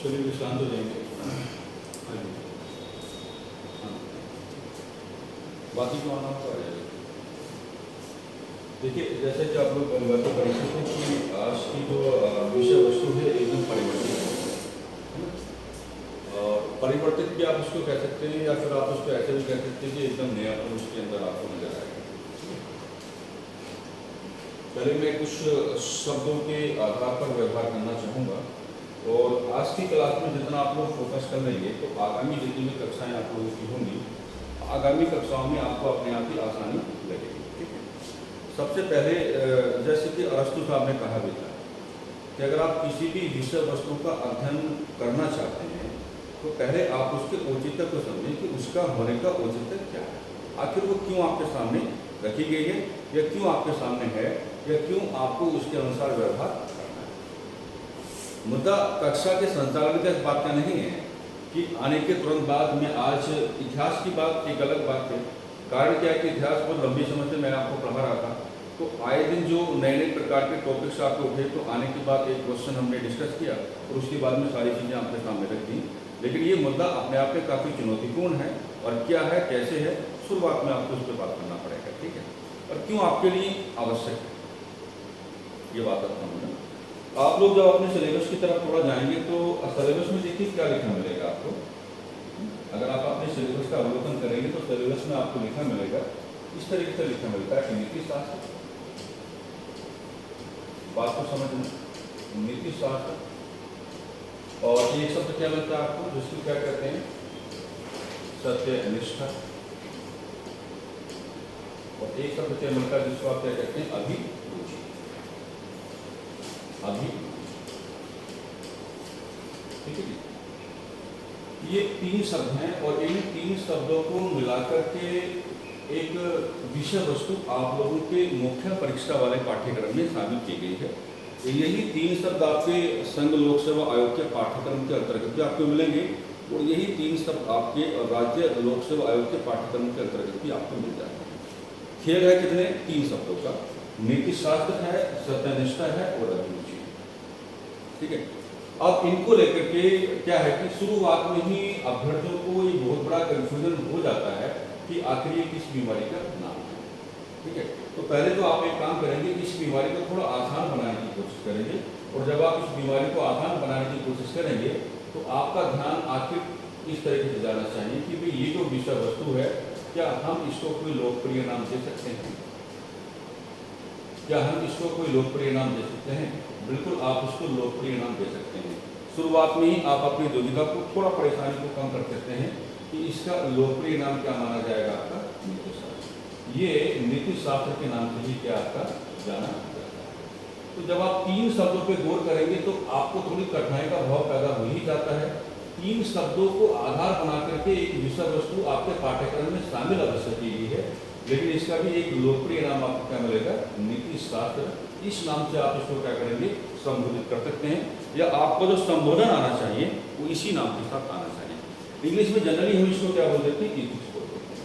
चलिए विश्रांत हो जाएंगे। हाँ जी, हाँ, बाकी को आना तो आ जाएगा। देखिए, जैसे कि आप लोग बातें परिचित हैं कि आज की जो विषय वस्तु है एकदम परिवर्तित है ना? और परिवर्तित भी आप उसको कह सकते हैं, या फिर आप उसको ऐसे भी कह सकते हैं कि एकदम नयापन उसके अंदर आपको नजर आएगा। पहले मैं कुछ शब्दों के आधार पर व्यवहार करना चाहूँगा, और आज की क्लास में जितना आप लोग फोकस कर लेंगे तो आगामी जितनी भी कक्षाएं आप लोगों की होंगी, आगामी कक्षाओं में आपको अपने आप ही आसानी लगेगी। ठीक है, सबसे पहले जैसे कि अरस्तु साहब ने कहा भी था कि अगर आप किसी भी विषय वस्तु का अध्ययन करना चाहते हैं तो पहले आप उसके औचित्य को समझें कि उसका होने का औचित्य क्या है, आखिर वो क्यों आपके सामने रखी गई है, या क्यों आपके सामने है, या क्यों आपको उसके अनुसार व्यवहार करना है। मुद्दा कक्षा के संचालन का इस बात का नहीं है कि आने के तुरंत बाद में आज इतिहास की बात एक अलग बात है। कारण क्या है कि इतिहास बहुत लंबी समय से मैं आपको पढ़ा रहा था, तो आए दिन जो नए नए प्रकार के टॉपिक्स आपको उठे, तो आने के बाद एक क्वेश्चन हमने डिस्कस किया और उसके बाद में सारी चीज़ें आपके सामने रख दी। लेकिन ये मुद्दा अपने आप में काफ़ी चुनौतीपूर्ण है, और क्या है, कैसे है, शुरुआत में आपको उस पर बात करना पड़ेगा। ठीक है, और क्यों आपके लिए आवश्यक है ये बात समझना। आप लोग जब अपने सिलेबस की तरफ थोड़ा जाएंगे तो सिलेबस में देखिए क्या लिखा मिलेगा आपको। अगर आप अपने सिलेबस का अवलोकन करेंगे तो सिलेबस में आपको लिखा मिलेगा, इस तरीके से लिखा मिलता है कि नीति शास्त्र, बात को समझना, नीति शास्त्र, और एक शब्द क्या मिलता है आपको जिसको क्या कहते हैं, सत्यनिष्ठा, और एक शब्द क्या मिलता है जिसको आप क्या कहते हैं, अभिरुचि। ठीक है जी, ये तीन शब्द हैं, और इन तीन शब्दों को मिलाकर के एक विषय वस्तु आप लोगों के मुख्य परीक्षा वाले पाठ्यक्रम में शामिल की गई है। यही तीन शब्द आपके संघ लोक सेवा आयोग के पाठ्यक्रम के अंतर्गत भी आपको मिलेंगे, और यही तीन शब्द आपके राज्य लोक सेवा आयोग के पाठ्यक्रम के अंतर्गत भी आपको मिल जाएगा। खेल है कितने, तीन शब्दों का, नीति शास्त्र है, सत्यनिष्ठा है, और अभिरुचि। ठीक है, अब इनको लेकर के क्या है कि शुरुआत में ही अभ्यर्थियों को ये बहुत बड़ा कंफ्यूजन हो जाता है कि आखिर ये किस बीमारी का नाम है। ठीक है, तो पहले तो आप एक काम करेंगे, इस बीमारी को थोड़ा आसान बनाने की कोशिश करेंगे, और जब आप इस बीमारी को आसान बनाने की कोशिश करेंगे तो आपका ध्यान आखिर इस तरीके से जाना चाहिए कि भाई ये जो विषय वस्तु है, क्या हम इसको कोई लोकप्रिय नाम दे सकते हैं, क्या हम इसको कोई लोकप्रिय नाम दे सकते हैं? बिल्कुल आप इसको लोकप्रिय नाम दे सकते हैं। शुरुआत में ही आप अपनी दुविधा को, थोड़ा परेशानी को कम कर सकते हैं कि इसका लोकप्रिय नाम क्या माना जाएगा, आपका नीति शास्त्र। ये नीति शास्त्र के नाम से ही क्या आपका जाना जाता है। तो जब आप तीन शब्दों पे गौर करेंगे तो आपको थोड़ी कठिनाई का भाव पैदा हो ही जाता है। तीन शब्दों को आधार बना करके एक विषय वस्तु आपके पाठ्यक्रम में शामिल अवश्य की गई है, लेकिन इसका भी एक लोकप्रिय नाम आपको क्या मिलेगा, नीति शास्त्र। इस नाम से आप इसको क्या करेंगे, संबोधित कर सकते हैं, या आपको जो संबोधन आना चाहिए वो इसी नाम के साथ आना चाहिए। इंग्लिश में जनरली हम इसको क्या बोल देते हैं, इथिक्स बोल देते हैं।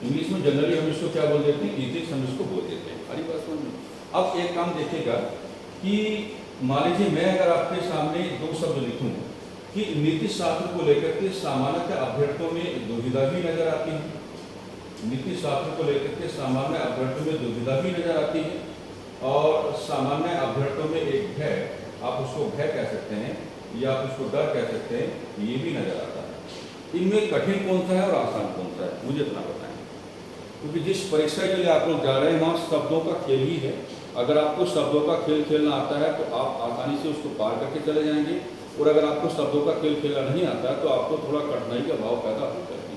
इंग्लिश में जनरली हम इसको क्या बोल देते हैं, इथिक्स हम इसको बोल देते हैं। हरी बात समझ में। अब एक काम देखिएगा कि मान लीजिए मैं अगर आपके सामने दो शब्द लिखूं कि नीति शास्त्र को लेकर के सामान्यतः अभ्यर्थियों में दुविधा भी नजर आती है, नीति शास्त्र को लेकर के सामान्य अभ्यर्थियों में दुविधा भी नजर आती है, और सामान्य अभ्यर्थियों में एक भय, आप उसको भय कह सकते हैं या आप उसको डर कह सकते हैं, ये भी नजर आता है। इनमें कठिन कौन सा है और आसान कौन सा है, मुझे इतना बताएं, क्योंकि जिस परीक्षा के लिए आप लोग जा रहे हैं वहाँ शब्दों का खेल ही है। अगर आपको शब्दों का खेल खेलना आता है तो आप आसानी से उसको पार करके चले जाएंगे, और अगर आपको शब्दों का खेल खेलना नहीं आता है तो आपको थोड़ा कठिनाई का भाव पैदा हो जाएगी।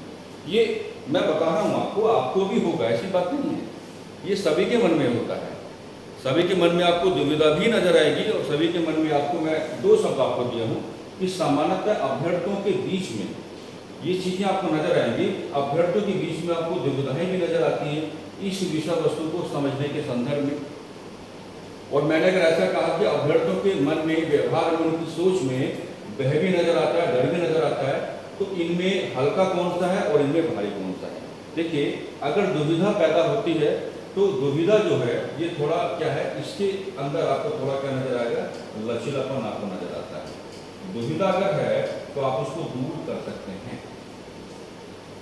ये मैं बता रहा हूँ आपको भी होगा, ऐसी बात नहीं है, ये सभी के मन में होता है। सभी के मन में आपको दुविधा भी नजर आएगी, और सभी के मन में आपको मैं दो शब्द आपको दिया हूँ कि सामान्यतः अभ्यर्थियों के बीच में ये चीज़ें आपको नजर आएंगी। अभ्यर्थियों के बीच में आपको दुविधाएं भी नजर आती हैं इस विषय वस्तु को समझने के संदर्भ में। और मैंने अगर ऐसा कहा कि अभ्यर्थियों के मन में, व्यवहार में, उनकी सोच में भय भी नजर आता है, डर भी नजर आता है, तो इनमें हल्का कौन सा है और इनमें भारी कौन सा है। देखिए, अगर दुविधा पैदा होती है तो दुविधा जो है ये थोड़ा क्या है, इसके अंदर आपको थोड़ा क्या नजर आएगा, लचीलापन आपको नजर आता है। दुविधा अगर है तो आप उसको दूर कर सकते हैं।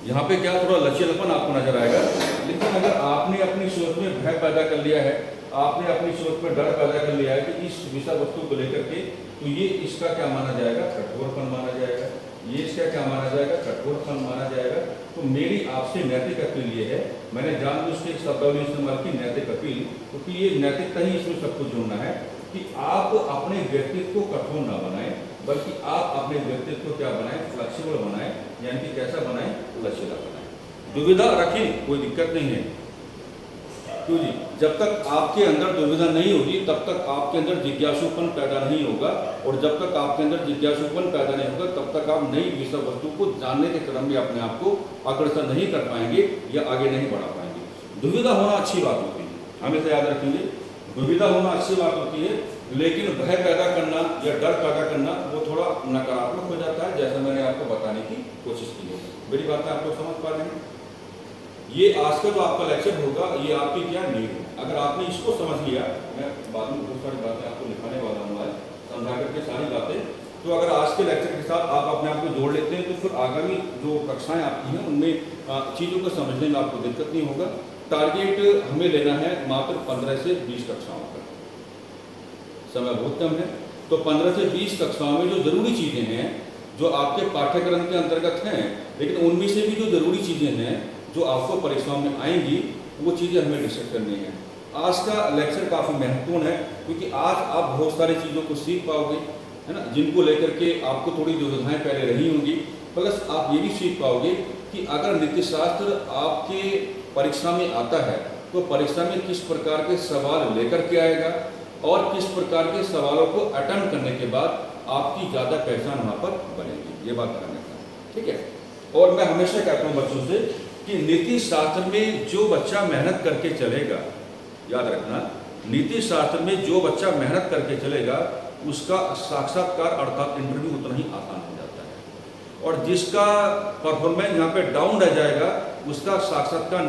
यहाँ पे क्या थोड़ा लचीलापन आपको नजर आएगा, लेकिन अगर आपने अपनी सोच में भय पैदा कर लिया है, आपने अपनी सोच में डर पैदा कर लिया है कि इस विषय वस्तु को लेकर के, तो ये इसका क्या माना जाएगा, कठोरपन माना जाएगा, ये इसका क्या माना जाएगा, कठोरपन माना जाएगा। तो मेरी आपसे नैतिक अपील ये है, मैंने जानबूझ के शब्दावली इस्तेमाल की नैतिक अपील, क्योंकि ये नैतिकता ही इसमें सब कुछ जोड़ना है कि आप अपने व्यक्तित्व को कठोर ना बनाएं, बल्कि आप अपने व्यक्तित्व को क्या बनाएं, फ्लेक्सिबल बनाएं, यानी कि कैसा बनाएं, लचीला बनाएं। दुविधा रखें, कोई दिक्कत नहीं है, क्यों जी, जब तक आपके अंदर दुविधा नहीं होगी तब तक आपके अंदर जिज्ञासुपन पैदा नहीं होगा, और जब तक आपके अंदर जिज्ञासुपन पैदा नहीं होगा तब तक आप नई विषय वस्तु को जानने के क्रम में अपने आप को अग्रसर नहीं कर पाएंगे या आगे नहीं बढ़ा पाएंगे। दुविधा होना अच्छी बात होती है, हमेशा याद रखेंगे, दुविधा होना अच्छी बात होती है, लेकिन भय पैदा करना या डर पैदा करना वो थोड़ा नकारात्मक हो जाता है, जैसा मैंने आपको बताने की कोशिश की है। मेरी बातें आपको समझ पा रहे हैं? ये आज का जो आपका लेक्चर होगा ये आपकी क्या नींव है। अगर आपने इसको समझ लिया, मैं बाद में बहुत सारी बातें आपको लिखाने वाला हूँ आज, समझा करके सारी बातें, तो अगर आज के लेक्चर के साथ आप अपने आप को जोड़ लेते हैं तो फिर आगामी जो कक्षाएं आपकी हैं उनमें चीज़ों को समझने में आपको दिक्कत नहीं होगा। टारगेट हमें लेना है मात्र 15 से 20 कक्षाओं का, समय बहुत कम है, तो 15 से 20 कक्षाओं में जो जरूरी चीज़ें हैं जो आपके पाठ्यक्रम के अंतर्गत हैं, लेकिन उनमें से भी जो जरूरी चीज़ें हैं जो आपको परीक्षाओं में आएंगी वो चीज़ें हमें डिस्कस करनी है। आज का लेक्चर काफ़ी महत्वपूर्ण है, क्योंकि आज आप बहुत सारी चीज़ों को सीख पाओगे, है ना, जिनको लेकर के आपको थोड़ी दुविधाएं पहले रही होंगी, प्लस आप ये भी सीख पाओगे कि अगर नीतिशास्त्र आपके परीक्षा में आता है तो परीक्षा में किस प्रकार के सवाल लेकर के आएगा और किस प्रकार के सवालों को अटेम्प्ट करने के बाद आपकी ज़्यादा पहचान वहाँ पर बनेगी, ये बात करने का, ठीक है। और मैं हमेशा कहता हूँ बच्चों से कि नीति शास्त्र में जो बच्चा मेहनत करके चलेगा, याद रखना, नीति शास्त्र में जो बच्चा मेहनत करके चलेगा उसका साक्षात्कार अर्थात इंटरव्यू उतना ही आसान हो जाता है, और जिसका परफॉर्मेंस यहाँ पे डाउन रह जाएगा उसका साक्षात्कार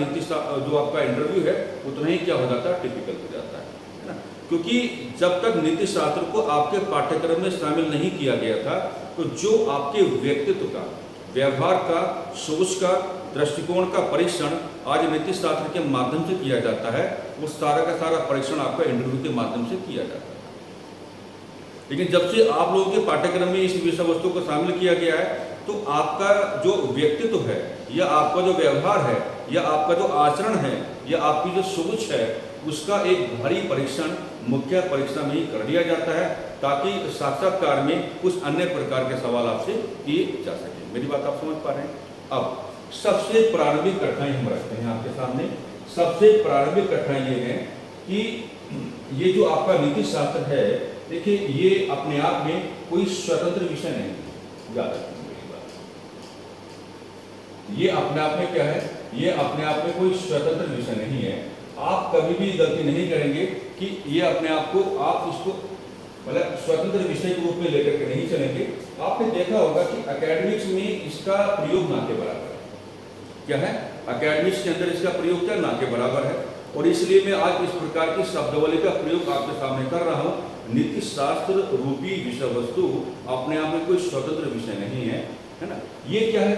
जो आपका इंटरव्यू है उतना ही क्या हो जाता है, टिपिकल हो जाता है ना। क्योंकि जब तक नीति शास्त्र को आपके पाठ्यक्रम में शामिल नहीं किया गया था तो जो आपके व्यक्तित्व का, व्यवहार का, सोच का, दृष्टिकोण का परीक्षण आज नीति शास्त्र के माध्यम से किया जाता है, वो सारा का सारा परीक्षण आपका इंटरव्यू के माध्यम से किया जाता है। लेकिन जब से आप लोगों के पाठ्यक्रम में इस विषय वस्तु को शामिल किया गया है तो आपका जो व्यक्तित्व है या आपका जो व्यवहार है या आपका जो आचरण है या आपकी जो सोच है उसका एक भारी परीक्षण मुख्य परीक्षा में ही कर दिया जाता है, ताकि साक्षात्कार में कुछ अन्य प्रकार के सवाल आपसे किए जा सके। मेरी बात आप समझ पा रहे हैं? अब सबसे प्रारंभिक कठिनाई हम रखते हैं आपके सामने। सबसे प्रारंभिक कठिनाई ये है कि ये जो आपका नीति शास्त्र है, देखिए ये अपने आप में कोई स्वतंत्र विषय नहीं है, याद रखिए मेरी बात। ये अपने आप में क्या है, ये अपने आप में कोई स्वतंत्र विषय नहीं है। आप कभी भी गलती नहीं करेंगे कि ये अपने आप को आप इसको मतलब स्वतंत्र विषय के रूप में लेकर के नहीं चलेंगे। आपने देखा होगा कि एकेडमिक्स में इसका प्रयोग ना के बराबर है। क्या है? एकेडमिक्स के अंदर इसका प्रयोग क्या ना के बराबर है, और इसलिए मैं आज इस प्रकार की शब्दावली का प्रयोग आपके सामने कर रहा हूँ। नीति शास्त्र रूपी विषय वस्तु अपने आप में कोई स्वतंत्र विषय नहीं है, है ना। ये क्या है?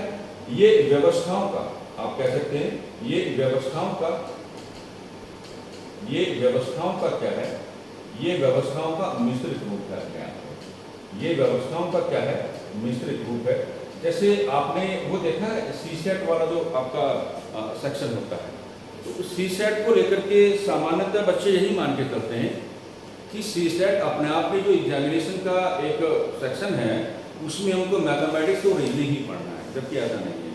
ये व्यवस्थाओं का, आप कह सकते हैं ये व्यवस्थाओं का क्या है? ये व्यवस्थाओं का मिश्रित रूप है। ये व्यवस्थाओं का क्या है? मिश्रित रूप है। जैसे आपने वो देखा है सीसेट वाला जो आपका सेक्शन होता है, तो सीसेट को लेकर के सामान्यतः बच्चे यही मान के चलते हैं कि सीसेट अपने आप में जो एग्जामिनेशन का एक सेक्शन है उसमें हमको मैथमेटिक्स और रीजनिंग ही पढ़ना है, जबकि ऐसा नहीं है।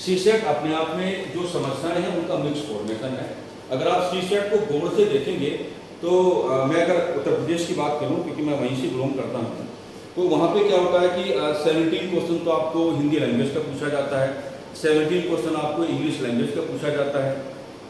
सीसेट अपने आप में जो समस्याएं हैं उनका मिक्स फॉर्मेशन है। अगर आप सीसेट को गौर से देखेंगे तो मैं अगर उत्तर प्रदेश की बात करूं, क्योंकि मैं वहीं से बिलोंग करता हूं, तो वहाँ पे क्या होता है कि 17 क्वेश्चन तो आपको हिंदी लैंग्वेज का पूछा जाता है, 17 क्वेश्चन आपको इंग्लिश लैंग्वेज का पूछा जाता है,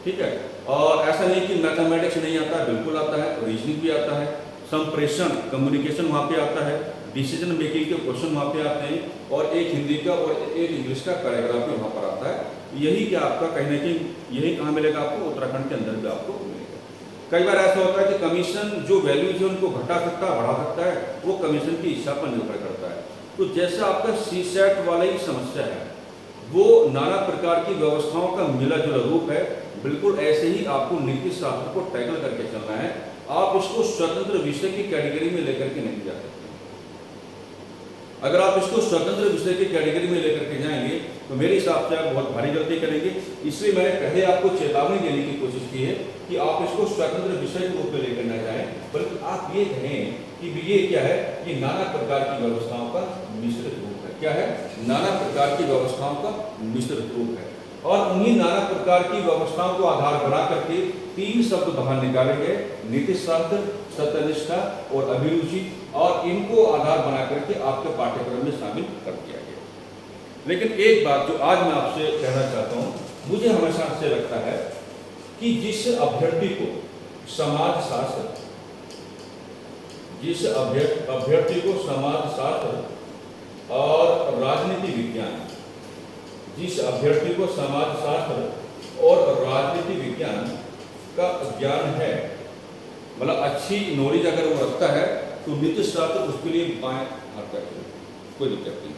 ठीक है। और ऐसा नहीं कि मैथमेटिक्स नहीं आता है, बिल्कुल आता है, रीजनिंग भी आता है, संप्रेषण कम्युनिकेशन वहाँ पे आता है, डिसीजन मेकिंग के क्वेश्चन वहाँ पे आते हैं, और एक हिंदी का और एक इंग्लिश का पैराग्राफ भी वहाँ पर आता है। यही क्या आपका कहीं ना कहीं यही कहाँ मिलेगा आपको? उत्तराखंड के अंदर भी आपको मिलेगा। कई बार ऐसा होता है कि कमीशन जो वैल्यूज है उनको घटा सकता है, बढ़ा सकता है, वो कमीशन की इच्छा पर निर्भर करता है। तो जैसा आपका सीसेट वाला ही समस्या है, वो नाना प्रकार की व्यवस्थाओं का मिला जुला रूप है, बिल्कुल ऐसे ही आपको नीति शास्त्र को टैकल करके चलना है। आप इसको स्वतंत्र विषय की कैटेगरी में लेकर के नहीं जा सकते। अगर आप इसको स्वतंत्र विषय की कैटेगरी में लेकर के जाएंगे तो मेरे हिसाब से आप बहुत भारी गलती करेंगे। इसलिए मैंने पहले आपको चेतावनी देने की कोशिश की है कि आप इसको स्वतंत्र विषय के रूप में लेकर न जाएं, बल्कि आप ये कहें कि ये क्या है, कि नाना प्रकार की व्यवस्थाओं का मिश्रित रूप है। क्या है? नाना प्रकार की व्यवस्थाओं का मिश्रित रूप है। और उन्हीं नाना प्रकार की व्यवस्थाओं को आधार बना करके 3 शब्द बाहर निकाले गए, नीति शास्त्र, सत्यनिष्ठा और अभिरुचि, और इनको आधार बना करके आपके पाठ्यक्रम में शामिल कर दिया गया। लेकिन एक बात जो आज मैं आपसे कहना चाहता हूँ, मुझे हमेशा से लगता है कि जिस अभ्यर्थी को समाजशास्त्र, जिस अभ्यर्थी को समाजशास्त्र और राजनीति विज्ञान, जिस अभ्यर्थी को समाजशास्त्र और राजनीति विज्ञान का ज्ञान है, मतलब अच्छी नॉलेज अगर वो रखता है, तो नीति शास्त्र उसके लिए बाएं हाथ का खेल, कोई दिक्कत नहीं।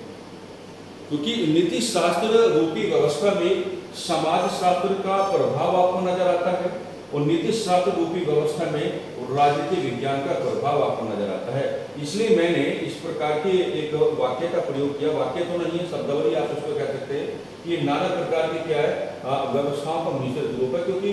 क्योंकि नीति शास्त्र रूपी व्यवस्था में समाजशास्त्र का प्रभाव आपको नजर आता है, और नीति शास्त्र रूपी व्यवस्था में राजनीति विज्ञान का प्रभाव आपको नजर आता है। इसलिए मैंने इस प्रकार के एक वाक्य का प्रयोग किया। वाक्य तो नहीं है, शब्दावली आप उसको कह सकते हैं कि ये नाना प्रकार की क्या है, व्यवस्थाओं का मिश्रित रूप है। क्योंकि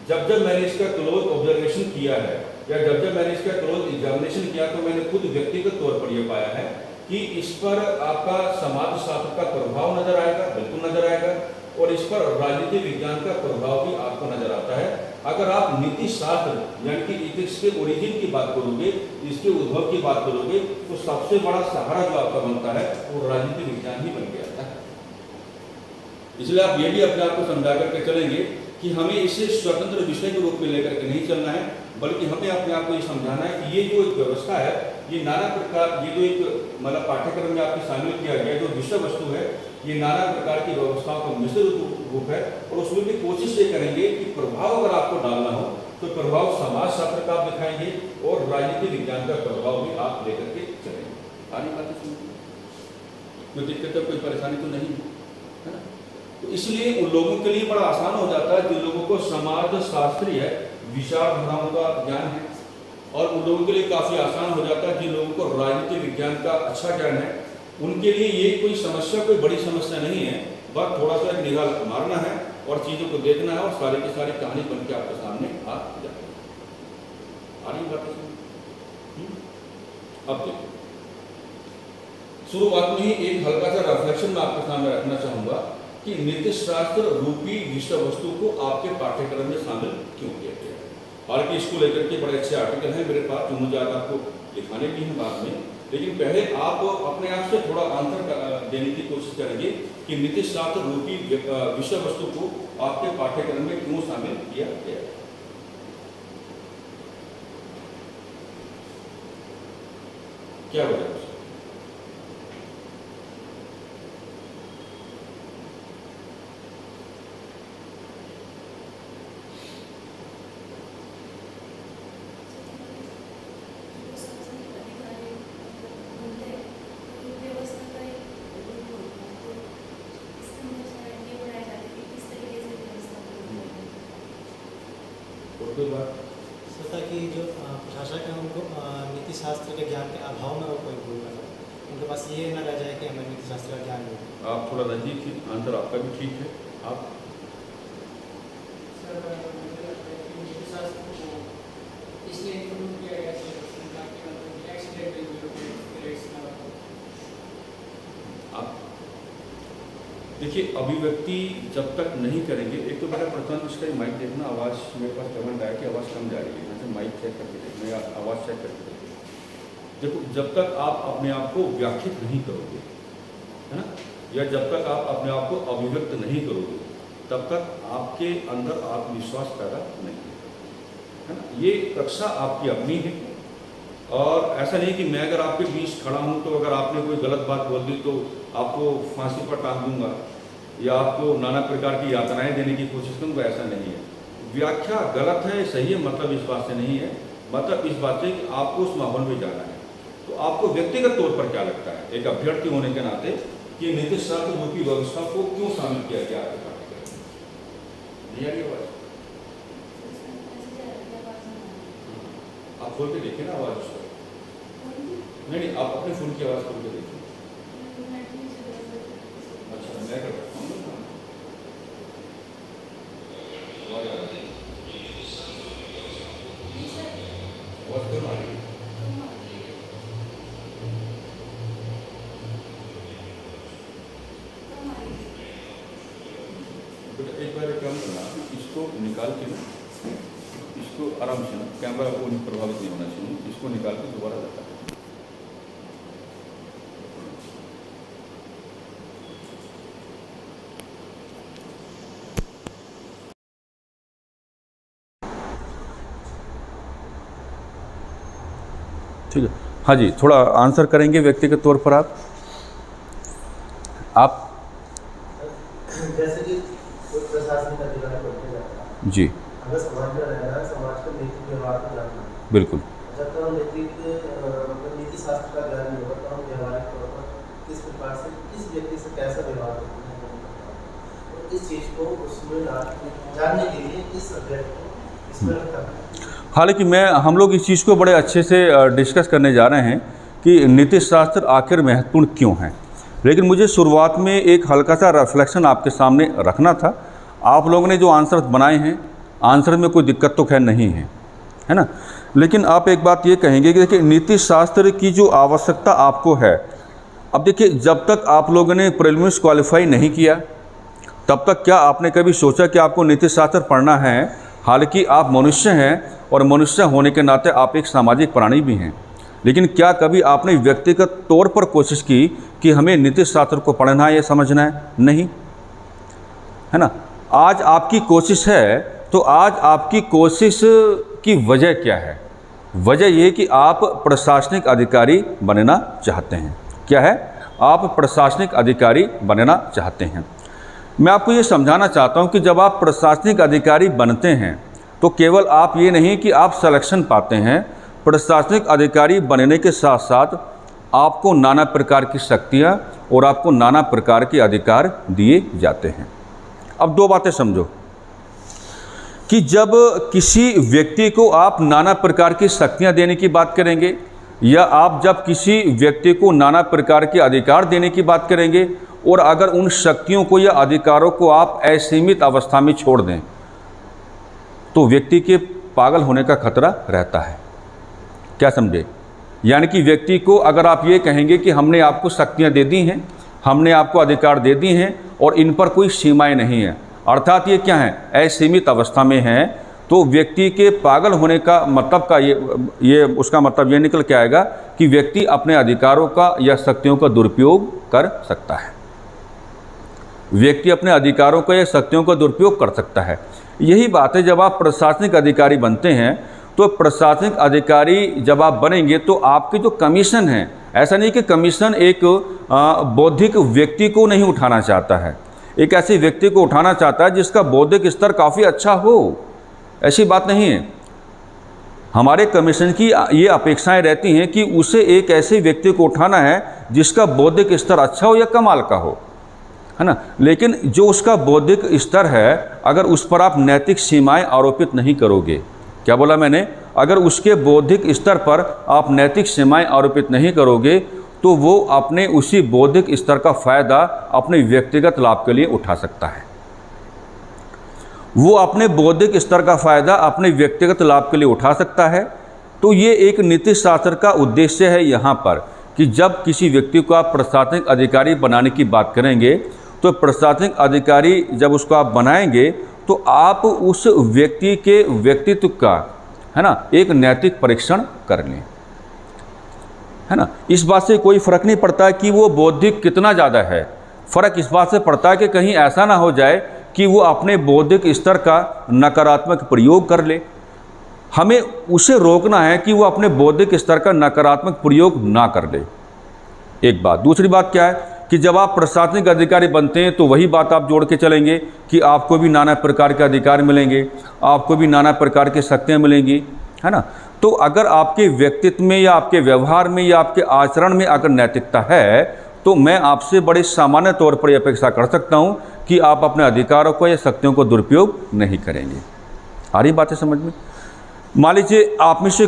जब जब मैंने इसका क्लोज ऑब्जर्वेशन किया है, या जब जब मैंने इसका क्लोज एग्जामिनेशन किया, तो मैंने खुद व्यक्तिगत तौर पर यह पाया है कि इस पर आपका समाजशास्त्र का प्रभाव नजर आएगा, बिल्कुल नजर आएगा, और इस पर राजनीति विज्ञान का प्रभाव भी आपको नजर आता है। अगर आप नीति शास्त्र यानी कि इथिक्स के ओरिजिन की बात करोगे, इसके उद्भव की बात करोगे, तो सबसे बड़ा सहारा जो आपका बनता है वो राजनीति विज्ञान ही बन के आता है। इसलिए आप ये भी अपने आप को समझा करके चलेंगे कि हमें इसे स्वतंत्र विषय के रूप में लेकर के नहीं चलना है, बल्कि हमें अपने आप को ये समझाना है कि ये जो एक व्यवस्था है, ये नाना प्रकार, ये जो एक मतलब पाठ्यक्रम में आपके शामिल किया गया जो विषय वस्तु है, ये नाना प्रकार की व्यवस्थाओं का मिश्रित रूप है। और उसमें भी कोशिश ये करेंगे कि प्रभाव अगर आपको डालना हो तो प्रभाव समाजशास्त्र का आप दिखाएंगे, और राजनीति विज्ञान का प्रभाव भी आप लेकर के चलेंगे। आने बातें सुनिए, कोई दिक्कत है, कोई परेशानी तो नहीं है ना। तो इसलिए उन लोगों के लिए बड़ा आसान हो जाता है जिन लोगों को समाजशास्त्रीय विचारधाराओं का ज्ञान है, और उन लोगों के लिए काफ़ी आसान हो जाता है जिन लोगों को राजनीति विज्ञान का अच्छा ज्ञान है। उनके लिए ये कोई समस्या, कोई बड़ी समस्या नहीं है, बस थोड़ा सा एक निगाह मारना है और चीज़ों को देखना है, और सारी की सारी कहानी बन के आपके सामने आ जाती है। आ रही बात है? अब देखो, शुरुआत में ही एक हल्का सा रिफ्लेक्शन मैं आपके सामने रखना चाहूँगा कि नीति शास्त्र रूपी विषय वस्तु को आपके पाठ्यक्रम में शामिल क्यों किया गया है। हालांकि इसको लेकर के बड़े अच्छे आर्टिकल हैं मेरे पास, जो मुझे आज आपको दिखाने भी हैं बाद में, लेकिन पहले आप अपने आप से थोड़ा आंसर देने की कोशिश करेंगे कि नीति शास्त्र रूपी विषय वस्तु को आपके पाठ्यक्रम में क्यों शामिल किया गया है। क्या वजह है? सोचा कि जो प्रशासक है उनको नीति शास्त्र के ज्ञान के अभाव में वो कोई भूल ना करे, उनके पास ये ना रह जाए कि हमें नीति शास्त्र का ज्ञान नहीं। आप थोड़ा नजदीक थी, आंसर आपका भी ठीक है। आप सर नीति शास्त्र को इसलिए इंप्रूव किया गया ताकि एक्सीडेंट आप देखिए, अभिव्यक्ति जब तक नहीं करेंगे, एक तो मेरा प्रथम इसका माइक देखना, आवाज़ मेरे पास कमेंट आया कि आवाज़ कम जा रही है, यहाँ से माइक चेक करके देखना या आवाज़ चेक करके देखिए। देखो, जब तक आप अपने आप को व्याख्यात नहीं करोगे, है ना, या जब तक आप अपने आप को अभिव्यक्त नहीं करोगे, तब तक आपके अंदर आत्मविश्वास पैदा नहीं है ना। ये कक्षा आपकी अपनी है, और ऐसा नहीं कि मैं अगर आपके बीच खड़ा हूँ तो अगर आपने कोई गलत बात बोल दी तो आपको फांसी पर टांग दूंगा या आपको नाना प्रकार की यातनाएं देने की कोशिश करूँगा, ऐसा नहीं है। व्याख्या गलत है, सही है, मतलब इस बात से नहीं है, मतलब इस बात से कि आपको उस माहौल में जाना है। तो आपको व्यक्तिगत तौर पर क्या लगता है एक अभ्यर्थी होने के नाते कि नीति शास्त्र रूपी व्यवस्था को क्यों शामिल किया गया आपके पाठ्यक्रम में? नहीं आ रही आवाज? आप खोल के देखिए ना आवाज उसको। नहीं, आप अपने फोन की आवाज खोल के देखिए। अच्छा, मैं कर सकता हूँ। आवाज आ रही है? आवाज क्यों आ रही है? एक बार काम करना, इसको निकाल के ना, इसको आराम से ना, कैमरा को प्रभावित नहीं होना चाहिए, इसको निकाल के दोबारा लगा। ठीक है, हाँ जी, थोड़ा आंसर करेंगे व्यक्तिगत तौर पर आप जैसे कि प्रशासनिक अधिकारी बनते जाता है जी अगर समाज में रहना है, समाज का नैतिक व्यवहार को जानना है। बिल्कुल। जब तक हम नीति शास्त्र का ज्ञान नहीं होगा तो हम व्यवहारिक तौर पर किस प्रकार से किस व्यक्ति से कैसा व्यवहार करना है, तो इस चीज़ को उसमें जानने के लिए इस सब्जेक्ट को इसमें रखा है। हालांकि हम लोग इस चीज़ को बड़े अच्छे से डिस्कस करने जा रहे हैं कि नीति शास्त्र आखिर महत्वपूर्ण क्यों है, लेकिन मुझे शुरुआत में एक हल्का सा रिफ्लेक्शन आपके सामने रखना था। आप लोगों ने जो आंसर बनाए हैं, आंसर में कोई दिक्कत तो खैर नहीं है, है ना, लेकिन आप एक बात ये कहेंगे कि देखिए नीति शास्त्र की जो आवश्यकता आपको है, अब देखिए जब तक आप लोगों ने प्रीलिम्स क्वालिफाई नहीं किया तब तक क्या आपने कभी सोचा कि आपको नीति शास्त्र पढ़ना है? हालांकि आप मनुष्य हैं और मनुष्य होने के नाते आप एक सामाजिक प्राणी भी हैं, लेकिन क्या कभी आपने व्यक्तिगत तौर पर कोशिश की कि हमें नीति शास्त्र को पढ़ना है या समझना है? नहीं, है ना। आज आपकी कोशिश है, तो आज आपकी कोशिश की वजह क्या है? वजह ये कि आप प्रशासनिक अधिकारी बनना चाहते हैं। क्या है? आप प्रशासनिक अधिकारी बनना चाहते हैं। मैं आपको ये समझाना चाहता हूँ कि जब आप प्रशासनिक अधिकारी बनते हैं तो केवल आप ये नहीं कि आप सिलेक्शन पाते हैं, प्रशासनिक अधिकारी बनने के साथ साथ आपको नाना प्रकार की शक्तियाँ और आपको नाना प्रकार के अधिकार दिए जाते हैं। अब दो बातें समझो कि जब किसी व्यक्ति को आप नाना प्रकार की शक्तियाँ देने की बात करेंगे या आप जब किसी व्यक्ति को नाना प्रकार के अधिकार देने की बात करेंगे और अगर उन शक्तियों को या अधिकारों को आप असीमित अवस्था में छोड़ दें तो व्यक्ति के पागल होने का खतरा रहता है। क्या समझे? यानी कि व्यक्ति को अगर आप ये कहेंगे कि हमने आपको शक्तियाँ दे दी हैं, हमने आपको अधिकार दे दिए हैं और इन पर कोई सीमाएं नहीं है, अर्थात ये क्या है? असीमित अवस्था में है, तो व्यक्ति के पागल होने का मतलब का ये उसका मतलब ये निकल के आएगा कि व्यक्ति अपने अधिकारों का या शक्तियों का दुरुपयोग कर सकता है। व्यक्ति अपने अधिकारों का या शक्तियों का दुरुपयोग कर सकता है। यही बात है जब आप प्रशासनिक अधिकारी बनते हैं, तो प्रशासनिक अधिकारी जब आप बनेंगे तो आपके जो कमीशन है, ऐसा नहीं कि कमीशन एक बौद्धिक व्यक्ति को नहीं उठाना चाहता है, एक ऐसे व्यक्ति को उठाना चाहता है जिसका बौद्धिक स्तर काफ़ी अच्छा हो, ऐसी बात नहीं है। हमारे कमीशन की ये अपेक्षाएं रहती हैं कि उसे एक ऐसे व्यक्ति को उठाना है जिसका बौद्धिक स्तर अच्छा हो या कमाल का हो, है ना। लेकिन जो उसका बौद्धिक स्तर है, अगर उस पर आप नैतिक सीमाएं आरोपित नहीं करोगे, क्या बोला मैंने? अगर उसके बौद्धिक स्तर पर आप नैतिक सीमाएं आरोपित नहीं करोगे तो वो अपने उसी बौद्धिक स्तर का फ़ायदा अपने व्यक्तिगत लाभ के लिए उठा सकता है। वो अपने बौद्धिक स्तर का फ़ायदा अपने व्यक्तिगत लाभ के लिए उठा सकता है। तो ये एक नीति शास्त्र का उद्देश्य है यहाँ पर कि जब किसी व्यक्ति को आप प्रशासनिक अधिकारी बनाने की बात करेंगे तो प्रशासनिक अधिकारी जब उसको आप बनाएंगे तो आप उस व्यक्ति के व्यक्तित्व का, है ना, एक नैतिक परीक्षण कर लें, है ना। इस बात से कोई फ़र्क नहीं पड़ता कि वो बौद्धिक कितना ज़्यादा है, फ़र्क इस बात से पड़ता है कि कहीं ऐसा ना हो जाए कि वो अपने बौद्धिक स्तर का नकारात्मक प्रयोग कर ले। हमें उसे रोकना है कि वो अपने बौद्धिक स्तर का नकारात्मक प्रयोग ना कर ले, एक बात। दूसरी बात क्या है कि जब आप प्रशासनिक अधिकारी बनते हैं तो वही बात आप जोड़ के चलेंगे कि आपको भी नाना प्रकार के अधिकार मिलेंगे, आपको भी नाना प्रकार की शक्तियाँ मिलेंगी, है ना। तो अगर आपके व्यक्तित्व में या आपके व्यवहार में या आपके आचरण में अगर नैतिकता है तो मैं आपसे बड़े सामान्य तौर पर अपेक्षा कर सकता हूं कि आप अपने अधिकारों को या शक्तियों को दुरुपयोग नहीं करेंगे। आ रही बातें समझ में? मान लीजिए आप में से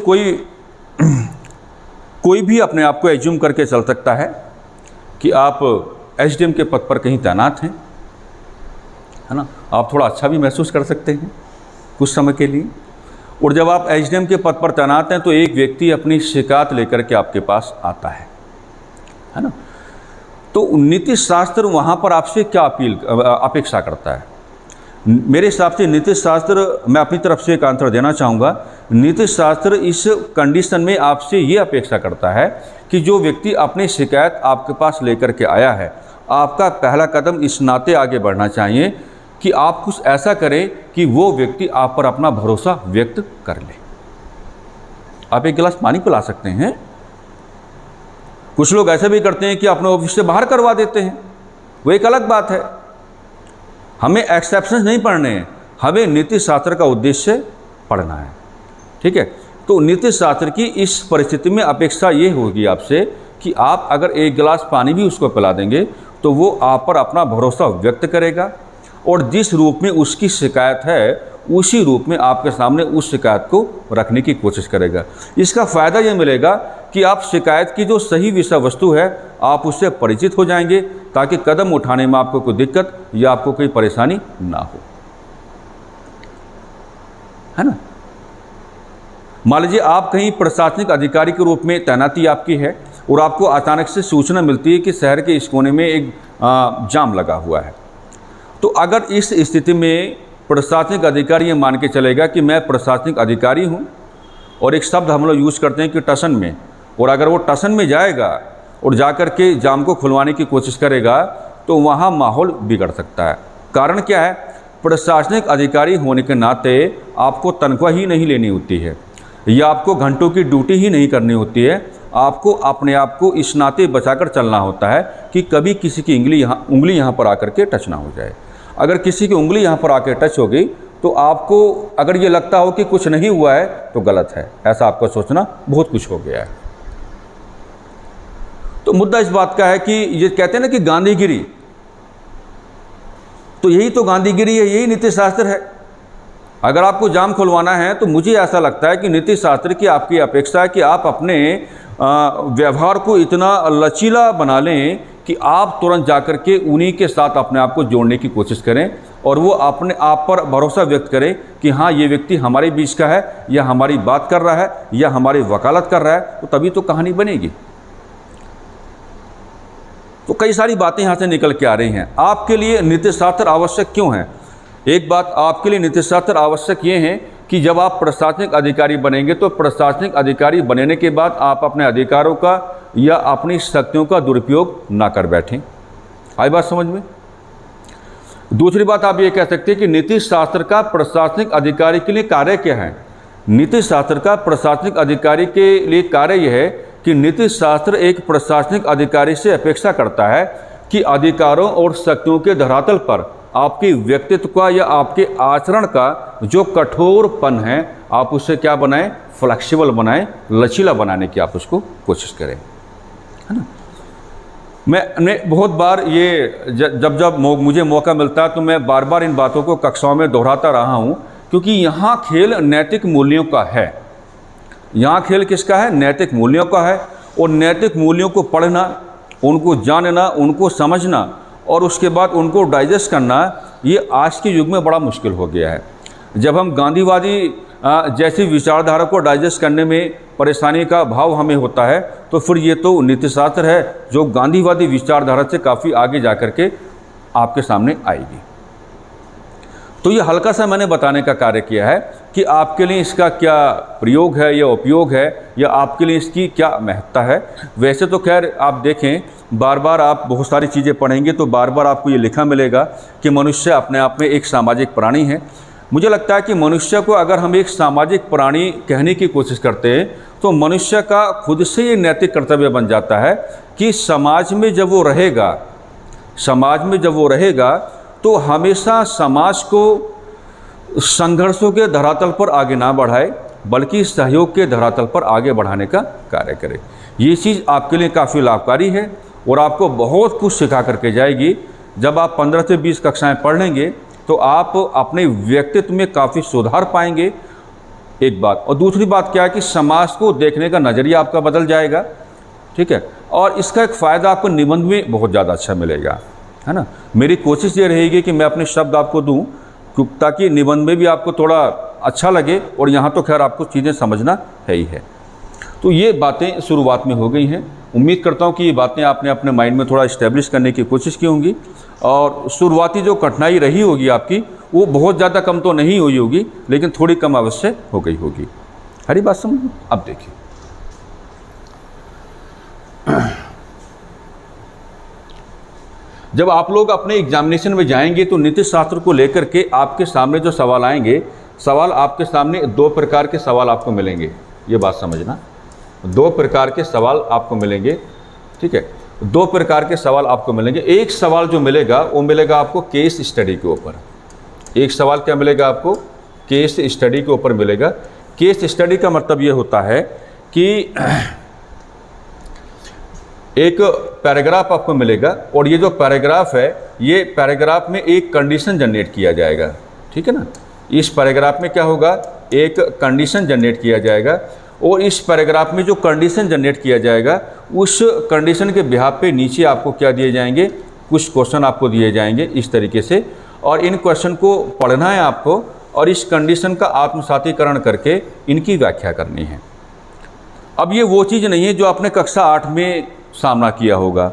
कोई भी अपने आप को एज्यूम करके चल सकता है कि आप एसडीएम के पद पर कहीं तैनात हैं, है ना। आप थोड़ा अच्छा भी महसूस कर सकते हैं कुछ समय के लिए। और जब आप एसडीएम के पद पर तैनात हैं तो एक व्यक्ति अपनी शिकायत लेकर के आपके पास आता है ना। तो नीति शास्त्र वहाँ पर आपसे क्या अपेक्षा करता है? मेरे हिसाब से नीति शास्त्र, मैं अपनी तरफ से एक आंसर देना चाहूँगा, नीति शास्त्र इस कंडीशन में आपसे ये अपेक्षा करता है कि जो व्यक्ति अपनी शिकायत आपके पास लेकर के आया है, आपका पहला कदम इस नाते आगे बढ़ना चाहिए कि आप कुछ ऐसा करें कि वो व्यक्ति आप पर अपना भरोसा व्यक्त कर ले। आप एक गिलास पानी पिला सकते हैं। कुछ लोग ऐसा भी करते हैं कि अपने ऑफिस से बाहर करवा देते हैं, वो एक अलग बात है। हमें एक्सेप्शंस नहीं पढ़ने हैं, हमें नीति शास्त्र का उद्देश्य पढ़ना है, ठीक है। तो नीति शास्त्र की इस परिस्थिति में अपेक्षा ये होगी आपसे कि आप अगर एक गिलास पानी भी उसको पिला देंगे तो वो आप पर अपना भरोसा व्यक्त करेगा और जिस रूप में उसकी शिकायत है उसी रूप में आपके सामने उस शिकायत को रखने की कोशिश करेगा। इसका फ़ायदा ये मिलेगा कि आप शिकायत की जो सही विषय वस्तु है आप उससे परिचित हो जाएंगे ताकि कदम उठाने में आपको कोई दिक्कत या आपको कोई परेशानी ना हो, है ना। मान लीजिए आप कहीं प्रशासनिक अधिकारी के रूप में तैनाती आपकी है और आपको अचानक से सूचना मिलती है कि शहर के इस कोने में एक जाम लगा हुआ है। तो अगर इस स्थिति में प्रशासनिक अधिकारी ये मान के चलेगा कि मैं प्रशासनिक अधिकारी हूँ, और एक शब्द हम लोग यूज़ करते हैं कि टसन में, और अगर वो टसन में जाएगा और जाकर के जाम को खुलवाने की कोशिश करेगा तो वहाँ माहौल बिगड़ सकता है। कारण क्या है? प्रशासनिक अधिकारी होने के नाते आपको तनख्वाह ही नहीं लेनी होती है या आपको घंटों की ड्यूटी ही नहीं करनी होती है। आपको अपने आप को इस नाते बचाकर चलना होता है कि कभी किसी की उंगली यहाँ पर आकर के टच ना हो जाए। अगर किसी की उंगली यहाँ पर आकर टच हो गई तो आपको अगर ये लगता हो कि कुछ नहीं हुआ है तो गलत है, ऐसा आपका सोचना बहुत कुछ हो गया है। तो मुद्दा इस बात का है कि ये कहते हैं ना कि गांधीगिरी, तो यही तो गांधीगिरी है, यही नीति शास्त्र है। अगर आपको जाम खुलवाना है तो मुझे ऐसा लगता है कि नीति शास्त्र की आपकी अपेक्षा है कि आप अपने व्यवहार को इतना लचीला बना लें कि आप तुरंत जाकर के उन्हीं के साथ अपने आप को जोड़ने की कोशिश करें और वो अपने आप पर भरोसा व्यक्त करें कि हाँ ये व्यक्ति हमारे बीच का है या हमारी बात कर रहा है या हमारी वकालत कर रहा है, तो तभी तो कहानी बनेगी। तो कई सारी बातें यहाँ से निकल के आ रही हैं। आपके लिए नीति शास्त्र आवश्यक क्यों है? एक बात आपके लिए नीति शास्त्र आवश्यक ये है कि जब आप प्रशासनिक अधिकारी बनेंगे तो प्रशासनिक अधिकारी बनने के बाद आप अपने अधिकारों का या अपनी शक्तियों का दुरुपयोग ना कर बैठें। आई बात समझ में? दूसरी बात आप ये कह सकते हैं कि नीति शास्त्र का प्रशासनिक अधिकारी के लिए कार्य क्या है? नीति शास्त्र का प्रशासनिक अधिकारी के लिए कार्य यह है कि नीति शास्त्र एक प्रशासनिक अधिकारी से अपेक्षा करता है कि अधिकारों और शक्तियों के धरातल पर आपके व्यक्तित्व का या आपके आचरण का जो कठोरपन है आप उससे क्या बनाएं? फ्लेक्सिबल बनाएं, लचीला बनाने की आप उसको कोशिश करें, है ना। मैं बहुत बार ये जब मुझे मौका मिलता है तो मैं बार बार इन बातों को कक्षाओं में दोहराता रहा हूँ, क्योंकि यहाँ खेल नैतिक मूल्यों का है। यहाँ खेल किसका है? नैतिक मूल्यों का है। और नैतिक मूल्यों को पढ़ना, उनको जानना, उनको समझना और उसके बाद उनको डाइजेस्ट करना, ये आज के युग में बड़ा मुश्किल हो गया है। जब हम गांधीवादी जैसी विचारधारा को डाइजेस्ट करने में परेशानी का भाव हमें होता है तो फिर ये तो नीति शास्त्र है जो गांधीवादी विचारधारा से काफ़ी आगे जा कर के आपके सामने आएगी। तो ये हल्का सा मैंने बताने का कार्य किया है कि आपके लिए इसका क्या प्रयोग है या उपयोग है या आपके लिए इसकी क्या महत्ता है। वैसे तो खैर आप देखें, बार बार आप बहुत सारी चीज़ें पढ़ेंगे तो बार बार आपको ये लिखा मिलेगा कि मनुष्य अपने आप में एक सामाजिक प्राणी है। मुझे लगता है कि मनुष्य को अगर हम एक सामाजिक प्राणी कहने की कोशिश करते हैं तो मनुष्य का खुद से ये नैतिक कर्तव्य बन जाता है कि समाज में जब वो रहेगा तो हमेशा समाज को संघर्षों के धरातल पर आगे ना बढ़ाए, बल्कि सहयोग के धरातल पर आगे बढ़ाने का कार्य करे। ये चीज़ आपके लिए काफ़ी लाभकारी है और आपको बहुत कुछ सिखा करके जाएगी। जब आप 15 से 20 कक्षाएं पढ़ लेंगे तो आप अपने व्यक्तित्व में काफ़ी सुधार पाएंगे, एक बात। और दूसरी बात क्या है कि समाज को देखने का नज़रिया आपका बदल जाएगा, ठीक है। और इसका एक फ़ायदा आपको निबंध में बहुत ज़्यादा अच्छा मिलेगा, है ना। मेरी कोशिश ये रहेगी कि मैं अपने शब्द आपको दूँ ताकि निबंध में भी आपको थोड़ा अच्छा लगे, और यहाँ तो खैर आपको चीज़ें समझना है ही है। तो ये बातें शुरुआत में हो गई हैं। उम्मीद करता हूँ कि ये बातें आपने अपने माइंड में थोड़ा इस्टेब्लिश करने की कोशिश की होंगी, और शुरुआती जो कठिनाई रही होगी आपकी वो बहुत ज़्यादा कम तो नहीं हुई होगी, लेकिन थोड़ी कम अवश्य हो गई होगी। हरी बात समझ। अब देखिए, जब आप लोग अपने एग्जामिनेशन में जाएंगे तो नीति शास्त्र को लेकर के आपके सामने जो सवाल आएंगे, सवाल आपके सामने 2 प्रकार के सवाल आपको मिलेंगे। ये बात समझना, 2 प्रकार के सवाल आपको मिलेंगे, ठीक है। 2 प्रकार के सवाल आपको मिलेंगे। एक सवाल जो मिलेगा वो मिलेगा आपको केस स्टडी के ऊपर। एक सवाल क्या मिलेगा आपको? केस स्टडी के ऊपर मिलेगा। केस स्टडी का मतलब ये होता है कि एक पैराग्राफ आपको मिलेगा, और ये जो पैराग्राफ है, ये पैराग्राफ में एक कंडीशन जनरेट किया जाएगा, ठीक है ना। इस पैराग्राफ में क्या होगा? एक कंडीशन जनरेट किया जाएगा, और इस पैराग्राफ में जो कंडीशन जनरेट किया जाएगा उस कंडीशन के बिहाफ पे नीचे आपको क्या दिए जाएंगे? कुछ क्वेश्चन आपको दिए जाएंगे इस तरीके से, और इन क्वेश्चन को पढ़ना है आपको, और इस कंडीशन का आत्मसातीकरण करके इनकी व्याख्या करनी है। अब ये वो चीज़ नहीं है जो आपने कक्षा 8 में सामना किया होगा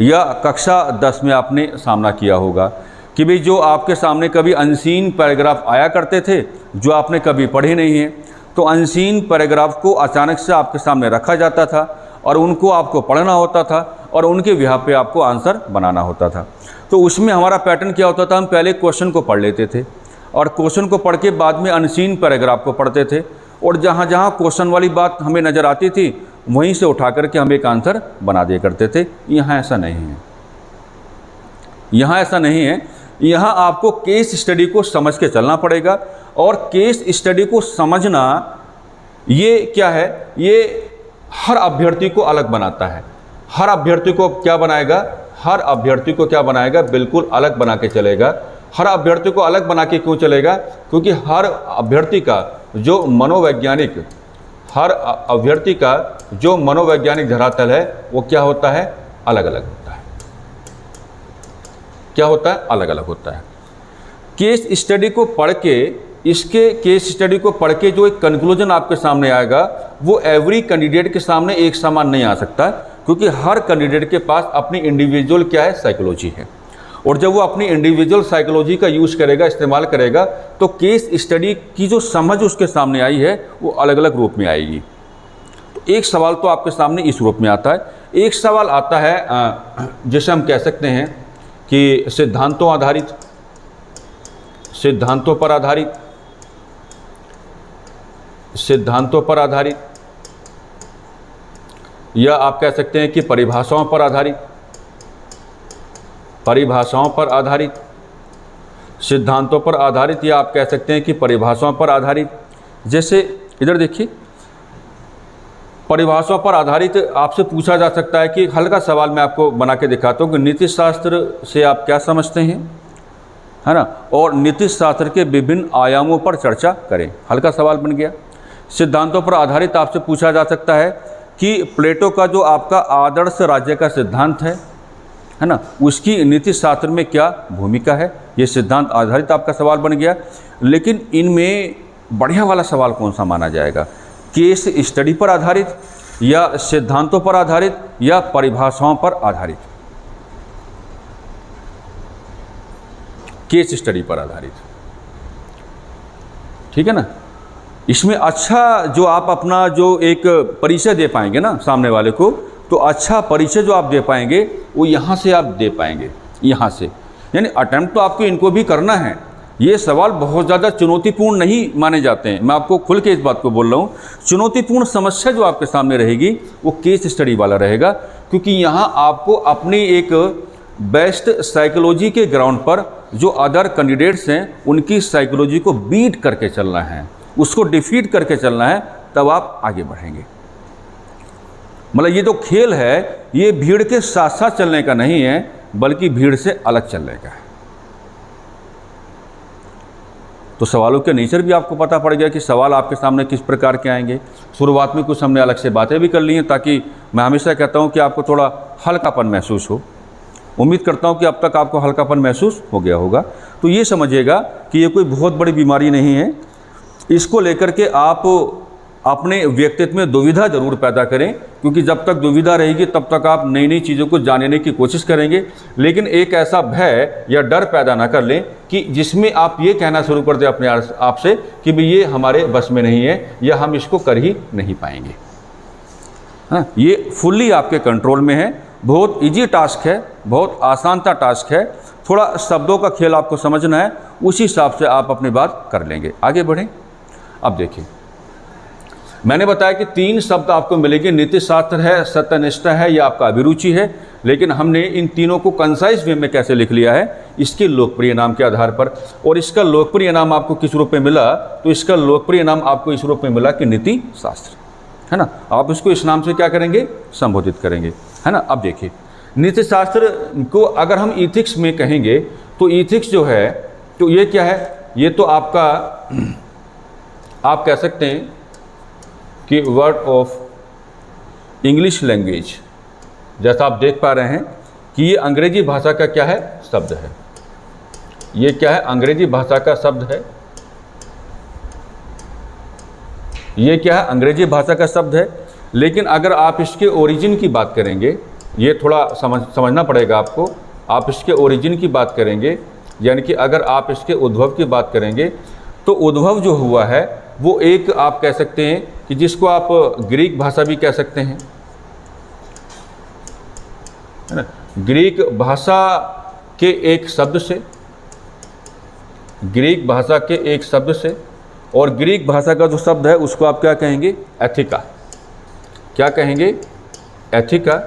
या कक्षा 10 में आपने सामना किया होगा, कि भाई जो आपके सामने कभी अनसीन पैराग्राफ आया करते थे जो आपने कभी पढ़े नहीं हैं, तो अनसीन पैराग्राफ को अचानक से आपके सामने रखा जाता था और उनको आपको पढ़ना होता था और उनके बिहाफ पे आपको आंसर बनाना होता था। तो उसमें हमारा पैटर्न क्या होता था? हम पहले क्वेश्चन को पढ़ लेते थे और क्वेश्चन को पढ़ के बाद में अनसीन पैराग्राफ को पढ़ते थे, और जहाँ जहाँ क्वेश्चन वाली बात हमें नज़र आती थी वहीं से उठा करके हम एक आंसर बना दिया करते थे। यहाँ ऐसा नहीं है, यहाँ ऐसा नहीं है। यहाँ आपको केस स्टडी को समझ के चलना पड़ेगा, और केस स्टडी को समझना ये क्या है? ये हर अभ्यर्थी को अलग बनाता है। हर अभ्यर्थी को क्या बनाएगा? हर अभ्यर्थी को क्या बनाएगा? बिल्कुल अलग बना के चलेगा। हर अभ्यर्थी को अलग बना के क्यों चलेगा? क्योंकि हर अभ्यर्थी का जो मनोवैज्ञानिक धरातल है वो क्या होता है? अलग अलग होता है। क्या होता है? अलग अलग होता है। केस स्टडी को पढ़ के, इसके केस स्टडी को पढ़ के जो एक कंक्लूजन आपके सामने आएगा वो एवरी कैंडिडेट के सामने एक समान नहीं आ सकता, क्योंकि हर कैंडिडेट के पास अपनी इंडिविजुअल क्या है? साइकोलॉजी है। और जब वो अपनी इंडिविजुअल साइकोलॉजी का यूज़ करेगा, इस्तेमाल करेगा, तो केस स्टडी की जो समझ उसके सामने आई है वो अलग अलग रूप में आएगी। तो एक सवाल तो आपके सामने इस रूप में आता है। एक सवाल आता है जैसे हम कह सकते हैं कि सिद्धांतों पर आधारित, या आप कह सकते हैं कि परिभाषाओं पर आधारित, सिद्धांतों पर आधारित, या आप कह सकते हैं कि परिभाषाओं पर आधारित। जैसे इधर देखिए, परिभाषाओं पर आधारित आपसे पूछा जा सकता है कि हल्का सवाल मैं आपको बना के दिखाता हूँ कि नीति शास्त्र से आप क्या समझते हैं, है ना, और नीति शास्त्र के विभिन्न आयामों पर चर्चा करें। हल्का सवाल बन गया। सिद्धांतों पर आधारित आपसे पूछा जा सकता है कि प्लेटो का जो आपका आदर्श राज्य का सिद्धांत है ना, उसकी नीति शास्त्र में क्या भूमिका है। ये सिद्धांत आधारित आपका सवाल बन गया। लेकिन इनमें बढ़िया वाला सवाल कौन सा माना जाएगा? केस स्टडी पर आधारित, या सिद्धांतों पर आधारित, या परिभाषाओं पर आधारित? केस स्टडी पर आधारित, ठीक है ना। इसमें अच्छा जो आप अपना जो एक परिचय दे पाएंगे ना सामने वाले को, तो अच्छा परिचय जो आप दे पाएंगे वो यहाँ से आप दे पाएंगे, यहाँ से। यानी अटेम्प्ट तो आपको इनको भी करना है। ये सवाल बहुत ज़्यादा चुनौतीपूर्ण नहीं माने जाते हैं, मैं आपको खुल के इस बात को बोल रहा हूँ। चुनौतीपूर्ण समस्या जो आपके सामने रहेगी वो केस स्टडी वाला रहेगा, क्योंकि यहाँ आपको अपनी एक बेस्ट साइकोलॉजी के ग्राउंड पर जो अदर कैंडिडेट्स हैं उनकी साइकोलॉजी को बीट करके चलना है, उसको डिफीट करके चलना है, तब आप आगे बढ़ेंगे। मतलब ये जो खेल है ये भीड़ के साथ साथ चलने का नहीं है, बल्कि भीड़ से अलग चलने का है। तो सवालों के नेचर भी आपको पता पड़ गया कि सवाल आपके सामने किस प्रकार के आएंगे। शुरुआत में कुछ हमने अलग से बातें भी कर ली हैं, ताकि मैं हमेशा कहता हूं कि आपको थोड़ा हल्कापन महसूस हो। उम्मीद करता हूं कि अब तक आपको हल्कापन महसूस हो गया होगा। तो ये समझिएगा कि ये कोई बहुत बड़ी बीमारी नहीं है। इसको लेकर के आप अपने व्यक्तित्व में दुविधा जरूर पैदा करें, क्योंकि जब तक दुविधा रहेगी तब तक आप नई नई चीज़ों को जानने की कोशिश करेंगे। लेकिन एक ऐसा भय या डर पैदा ना कर लें कि जिसमें आप ये कहना शुरू कर दें अपने आप से कि भाई ये हमारे बस में नहीं है या हम इसको कर ही नहीं पाएंगे। हाँ, ये फुल्ली आपके कंट्रोल में है। बहुत इजी टास्क है, बहुत आसान सा टास्क है। थोड़ा शब्दों का खेल आपको समझना है, उसी हिसाब से आप अपनी बात कर लेंगे। आगे बढ़ें। अब देखिए, मैंने बताया कि 3 शब्द आपको मिलेंगे। नीति शास्त्र है, सत्यनिष्ठा है, या आपका अभिरुचि है। लेकिन हमने इन तीनों को कंसाइज वे में कैसे लिख लिया है, इसके लोकप्रिय नाम के आधार पर। और इसका लोकप्रिय नाम आपको किस रूप में मिला, तो इसका लोकप्रिय नाम आपको इस रूप में मिला कि नीति शास्त्र, है ना। आप इसको इस नाम से क्या करेंगे, संबोधित करेंगे, है ना। अब देखिए, नीति शास्त्र को अगर हम इथिक्स में कहेंगे तो इथिक्स जो है, तो ये क्या है, ये तो आपका आप कह सकते हैं कि वर्ड ऑफ इंग्लिश लैंग्वेज। जैसा आप देख पा रहे हैं कि ये अंग्रेजी भाषा का क्या है, शब्द है। ये क्या है, अंग्रेजी भाषा का शब्द है। ये क्या है, अंग्रेजी भाषा का शब्द है। लेकिन अगर आप इसके ओरिजिन की बात करेंगे, ये थोड़ा समझना पड़ेगा आपको। आप इसके ओरिजिन की बात करेंगे, यानी कि अगर आप इसके उद्भव की बात करेंगे, तो उद्भव जो हुआ है वो एक आप कह सकते हैं कि जिसको आप ग्रीक भाषा भी कह सकते हैं, है ना। ग्रीक भाषा के एक शब्द से, ग्रीक भाषा के एक शब्द से, और ग्रीक भाषा का जो शब्द है उसको आप क्या कहेंगे, एथिका। क्या कहेंगे, एथिका।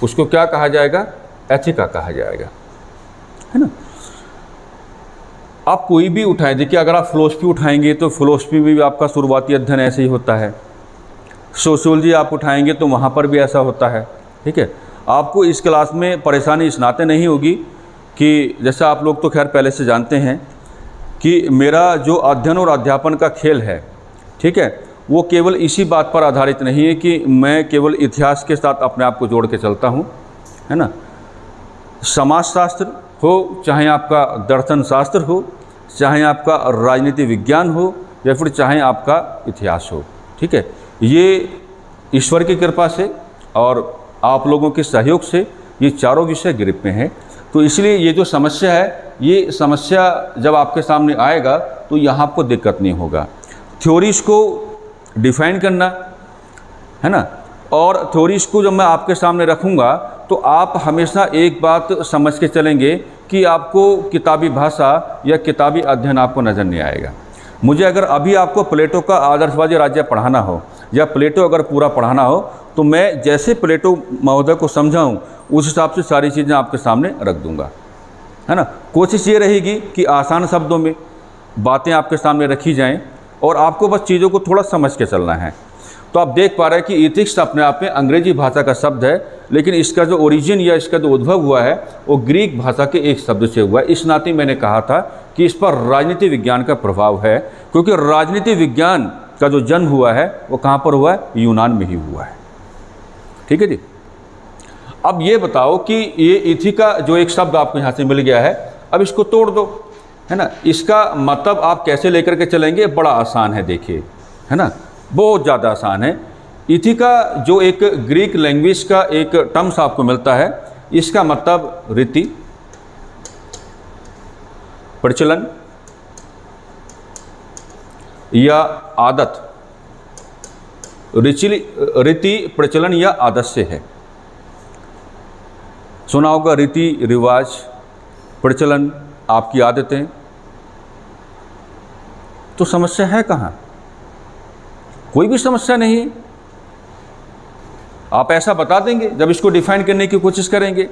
उसको क्या कहा जाएगा, एथिका कहा जाएगा, है ना। आप कोई भी उठाएं, देखिए अगर आप फिलोसफी उठाएंगे तो फिलोसफी में भी आपका शुरुआती अध्ययन ऐसे ही होता है। सोशियोलॉजी आप उठाएंगे तो वहाँ पर भी ऐसा होता है, ठीक है। आपको इस क्लास में परेशानी इस नाते नहीं होगी कि जैसा आप लोग तो खैर पहले से जानते हैं कि मेरा जो अध्ययन और अध्यापन का खेल है, ठीक है, वो केवल इसी बात पर आधारित नहीं है कि मैं केवल इतिहास के साथ अपने आप को जोड़ के चलता हूँ, है ना। समाजशास्त्र हो, चाहे आपका दर्शन शास्त्र हो, चाहे आपका राजनीति विज्ञान हो, या फिर चाहे आपका इतिहास हो, ठीक है, ये ईश्वर की कृपा से और आप लोगों के सहयोग से ये चारों विषय ग्रिप में हैं। तो इसलिए ये जो समस्या है, ये समस्या जब आपके सामने आएगा तो यहाँ आपको दिक्कत नहीं होगा। थ्योरीज को डिफाइन करना, है ना, और थ्योरीज को जब मैं आपके सामने रखूँगा तो आप हमेशा एक बात समझ के चलेंगे कि आपको किताबी भाषा या किताबी अध्ययन आपको नज़र नहीं आएगा। मुझे अगर अभी आपको प्लेटो का आदर्शवादी राज्य पढ़ाना हो या प्लेटो अगर पूरा पढ़ाना हो, तो मैं जैसे प्लेटो महोदय को समझाऊं उस हिसाब से सारी चीज़ें आपके सामने रख दूंगा, है ना। कोशिश ये रहेगी कि आसान शब्दों में बातें आपके सामने रखी जाएं और आपको बस चीज़ों को थोड़ा समझ के चलना है। तो आप देख पा रहे हैं कि इथिक्स अपने आप में अंग्रेजी भाषा का शब्द है, लेकिन इसका जो ओरिजिन या इसका जो उद्भव हुआ है वो ग्रीक भाषा के एक शब्द से हुआ है। इस नाते मैंने कहा था कि इस पर राजनीति विज्ञान का प्रभाव है, क्योंकि राजनीति विज्ञान का जो जन्म हुआ है वो कहाँ पर हुआ है, यूनान में ही हुआ है, ठीक है जी। अब ये बताओ कि ये इथिका जो एक शब्द आपको यहाँ से मिल गया है, अब इसको तोड़ दो, है ना। इसका मतलब आप कैसे लेकर के चलेंगे, बड़ा आसान है, देखिए, है ना, बहुत ज़्यादा आसान है। इथिका जो एक ग्रीक लैंग्वेज का एक टर्म्स आपको मिलता है, इसका मतलब रीति, प्रचलन या आदत, रीति प्रचलन या आदत से है। सुना होगा रीति रिवाज, प्रचलन, आपकी आदतें। तो समस्या है कहाँ, कोई भी समस्या नहीं। आप ऐसा बता देंगे जब इसको डिफाइन करने की कोशिश करेंगे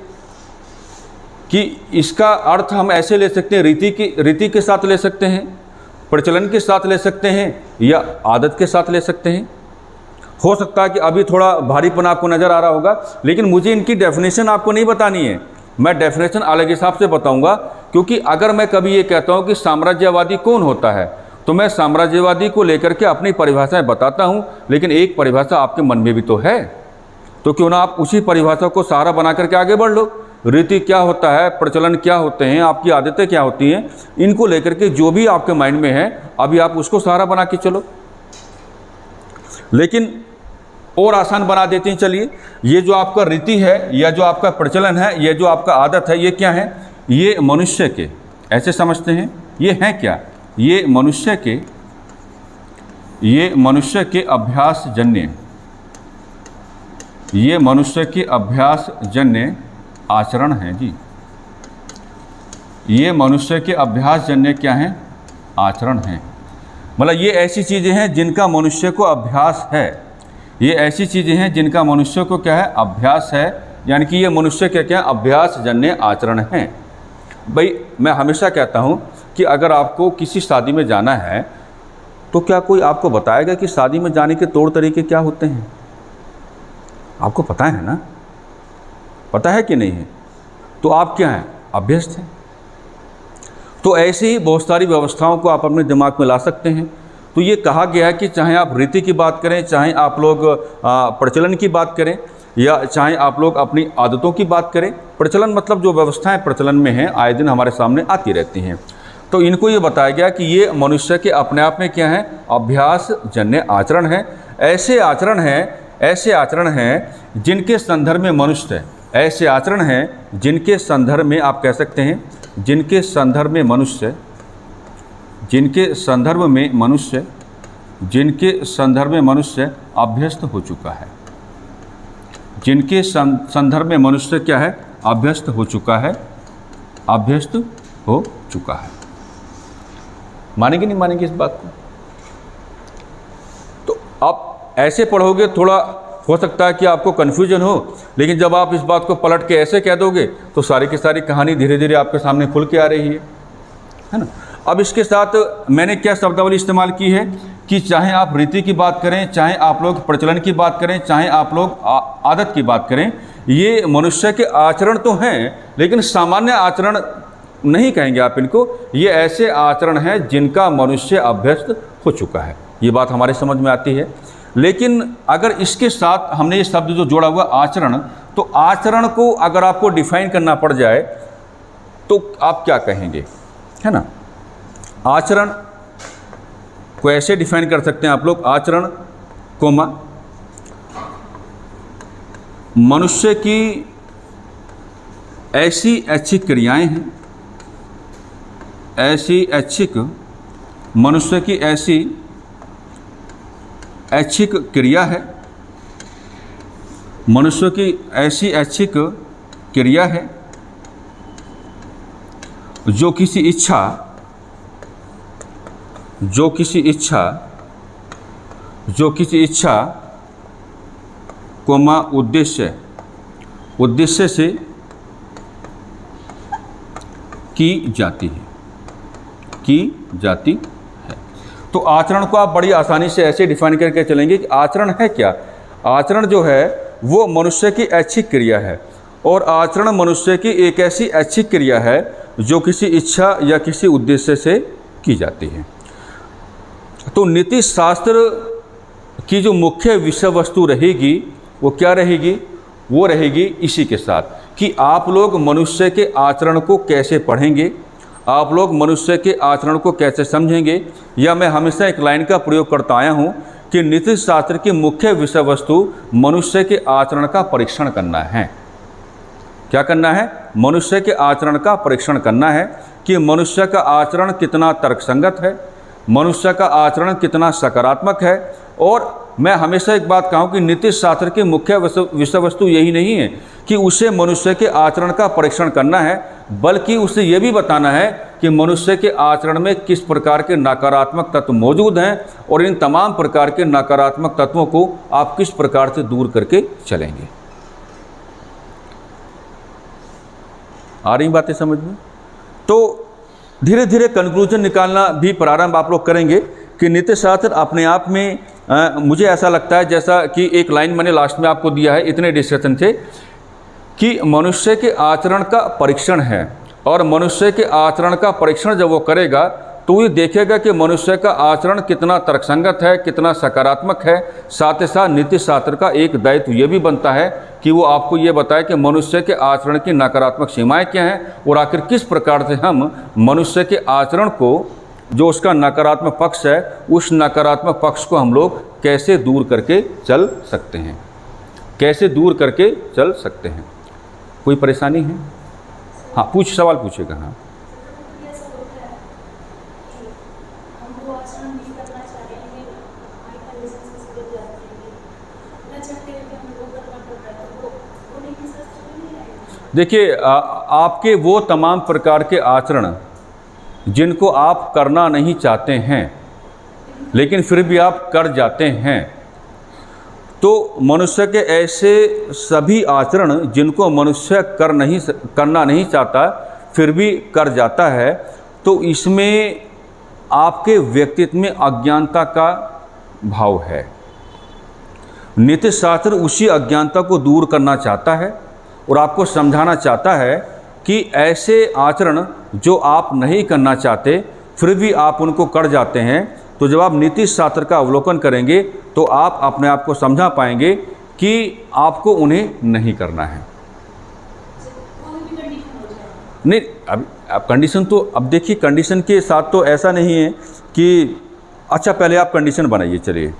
कि इसका अर्थ हम ऐसे ले सकते हैं, रीति के साथ ले सकते हैं, प्रचलन के साथ ले सकते हैं या आदत के साथ ले सकते हैं। हो सकता है कि अभी थोड़ा भारीपन आपको नज़र आ रहा होगा, लेकिन मुझे इनकी डेफिनेशन आपको नहीं बतानी है, मैं डेफिनेशन अलग हिसाब से बताऊंगा। क्योंकि अगर मैं कभी ये कहता हूँ कि साम्राज्यवादी कौन होता है, तो मैं साम्राज्यवादी को लेकर के अपनी परिभाषाएं बताता हूँ, लेकिन एक परिभाषा आपके मन में भी तो है, तो क्यों ना आप उसी परिभाषा को सहारा बना करके आगे बढ़ लो। रीति क्या होता है, प्रचलन क्या होते हैं, आपकी आदतें क्या होती हैं, इनको लेकर के जो भी आपके माइंड में है अभी आप उसको सहारा बना के चलो। लेकिन और आसान बना देते हैं। चलिए, ये जो आपका रीति है या जो आपका प्रचलन है, ये जो आपका आदत है, ये क्या है? ये मनुष्य के, ऐसे समझते हैं, ये हैं क्या? ये मनुष्य के अभ्यास जन्य, ये मनुष्य के अभ्यास जन्य आचरण है जी। ये मनुष्य के अभ्यास जन्य क्या है? आचरण है। मतलब ये ऐसी चीज़ें हैं जिनका मनुष्य को अभ्यास है, ये ऐसी चीज़ें हैं जिनका मनुष्य को क्या है? अभ्यास है। यानी कि ये मनुष्य के क्या? अभ्यास जन्य आचरण हैं। भाई मैं हमेशा कहता हूँ कि अगर आपको किसी शादी में जाना है तो क्या कोई आपको बताएगा कि शादी में जाने के तौर तरीके क्या होते हैं? आपको पता है ना, पता है कि नहीं है? तो आप क्या हैं? अभ्यस्त हैं। तो ऐसे ही बहुत सारी व्यवस्थाओं को आप अपने दिमाग में ला सकते हैं। तो ये कहा गया है कि चाहे आप रीति की बात करें, चाहे आप लोग प्रचलन की बात करें, या चाहे आप लोग अपनी आदतों की बात करें, प्रचलन मतलब जो व्यवस्थाएं प्रचलन में हैं आए दिन हमारे सामने आती रहती हैं, तो इनको ये बताया गया कि ये मनुष्य के अपने आप में क्या है? अभ्यास जन्य आचरण है। ऐसे आचरण हैं जिनके संदर्भ में मनुष्य, ऐसे आचरण हैं जिनके संदर्भ में आप कह सकते हैं, जिनके संदर्भ में मनुष्य अभ्यस्त हो चुका है, जिनके संदर्भ में मनुष्य क्या है? अभ्यस्त हो चुका है। मानेंगे नहीं मानेंगे इस बात को? तो आप ऐसे पढ़ोगे, थोड़ा हो सकता है कि आपको कन्फ्यूजन हो, लेकिन जब आप इस बात को पलट के ऐसे कह दोगे तो सारी की सारी कहानी धीरे धीरे आपके सामने खुल के आ रही है ना। अब इसके साथ मैंने क्या शब्दावली इस्तेमाल की है कि चाहे आप रीति की बात करें, चाहे आप लोग प्रचलन की बात करें, चाहे आप लोग आदत की बात करें, ये मनुष्य के आचरण तो हैं, लेकिन सामान्य आचरण नहीं कहेंगे आप इनको। ये ऐसे आचरण हैं जिनका मनुष्य अभ्यस्त हो चुका है। ये बात हमारे समझ में आती है। लेकिन अगर इसके साथ हमने ये शब्द जो जोड़ा हुआ आचरण, तो आचरण को अगर आपको डिफाइन करना पड़ जाए तो आप क्या कहेंगे, है ना? आचरण को ऐसे डिफाइन कर सकते हैं आप लोग, आचरण कोमा मनुष्य की ऐसी ऐच्छिक क्रियाएं हैं, ऐसी ऐच्छिक, मनुष्य की ऐसी ऐच्छिक क्रिया है, मनुष्य की ऐसी ऐच्छिक क्रिया है जो किसी इच्छा कोमा उद्देश्य से की जाती है। तो आचरण को आप बड़ी आसानी से ऐसे डिफाइन करके चलेंगे कि आचरण है क्या? आचरण जो है वो मनुष्य की ऐच्छिक क्रिया है, और आचरण मनुष्य की एक ऐसी ऐच्छिक क्रिया है जो किसी इच्छा या किसी उद्देश्य से की जाती है। तो नीति शास्त्र की जो मुख्य विषय वस्तु रहेगी वो क्या रहेगी? वो रहेगी इसी के साथ कि आप लोग मनुष्य के आचरण को कैसे पढ़ेंगे, आप लोग मनुष्य के आचरण को कैसे समझेंगे। या मैं हमेशा एक लाइन का प्रयोग करता आया हूँ कि नीति शास्त्र की मुख्य विषय वस्तु मनुष्य के आचरण का परीक्षण करना है। क्या करना है? मनुष्य के आचरण का परीक्षण करना है कि मनुष्य का आचरण कितना तर्कसंगत है, मनुष्य का आचरण कितना सकारात्मक है। और मैं हमेशा एक बात कहूँ कि नीति शास्त्र की मुख्य विषय वस्तु यही नहीं है कि उसे मनुष्य के आचरण का परीक्षण करना है, बल्कि उसे यह भी बताना है कि मनुष्य के आचरण में किस प्रकार के नकारात्मक तत्व मौजूद हैं और इन तमाम प्रकार के नकारात्मक तत्वों को आप किस प्रकार से दूर करके चलेंगे। आ रही बातें समझ में? तो धीरे धीरे कंक्लूजन निकालना भी प्रारंभ आप लोग करेंगे कि नीति शास्त्र अपने आप में मुझे ऐसा लगता है, जैसा कि एक लाइन मैंने लास्ट में आपको दिया है इतने डिस्कशन थे, कि मनुष्य के आचरण का परीक्षण है, और मनुष्य के आचरण का परीक्षण जब वो करेगा तो ये देखेगा कि मनुष्य का आचरण कितना तर्कसंगत है, कितना सकारात्मक है। साथ ही साथ नीति शास्त्र का एक दायित्व ये भी बनता है कि वो आपको ये बताए कि मनुष्य के आचरण की नकारात्मक सीमाएं क्या हैं, और आखिर किस प्रकार से हम मनुष्य के आचरण को, जो उसका नकारात्मक पक्ष है, उस नकारात्मक पक्ष को हम लोग कैसे दूर करके चल सकते हैं, कैसे दूर करके चल सकते हैं। कोई परेशानी है? हाँ, सवाल पूछेगा। हाँ, देखिए, आपके वो तमाम प्रकार के आचरण जिनको आप करना नहीं चाहते हैं लेकिन फिर भी आप कर जाते हैं, तो मनुष्य के ऐसे सभी आचरण जिनको मनुष्य करना नहीं चाहता फिर भी कर जाता है, तो इसमें आपके व्यक्तित्व में अज्ञानता का भाव है। नीति शास्त्र उसी अज्ञानता को दूर करना चाहता है और आपको समझाना चाहता है कि ऐसे आचरण जो आप नहीं करना चाहते फिर भी आप उनको कर जाते हैं, तो जब आप नीति शास्त्र का अवलोकन करेंगे तो आप अपने आप को समझा पाएंगे कि आपको उन्हें नहीं करना है। नहीं, अब कंडीशन तो, अब देखिए कंडीशन के साथ तो ऐसा नहीं है कि अच्छा पहले आप कंडीशन बनाइए, चलिए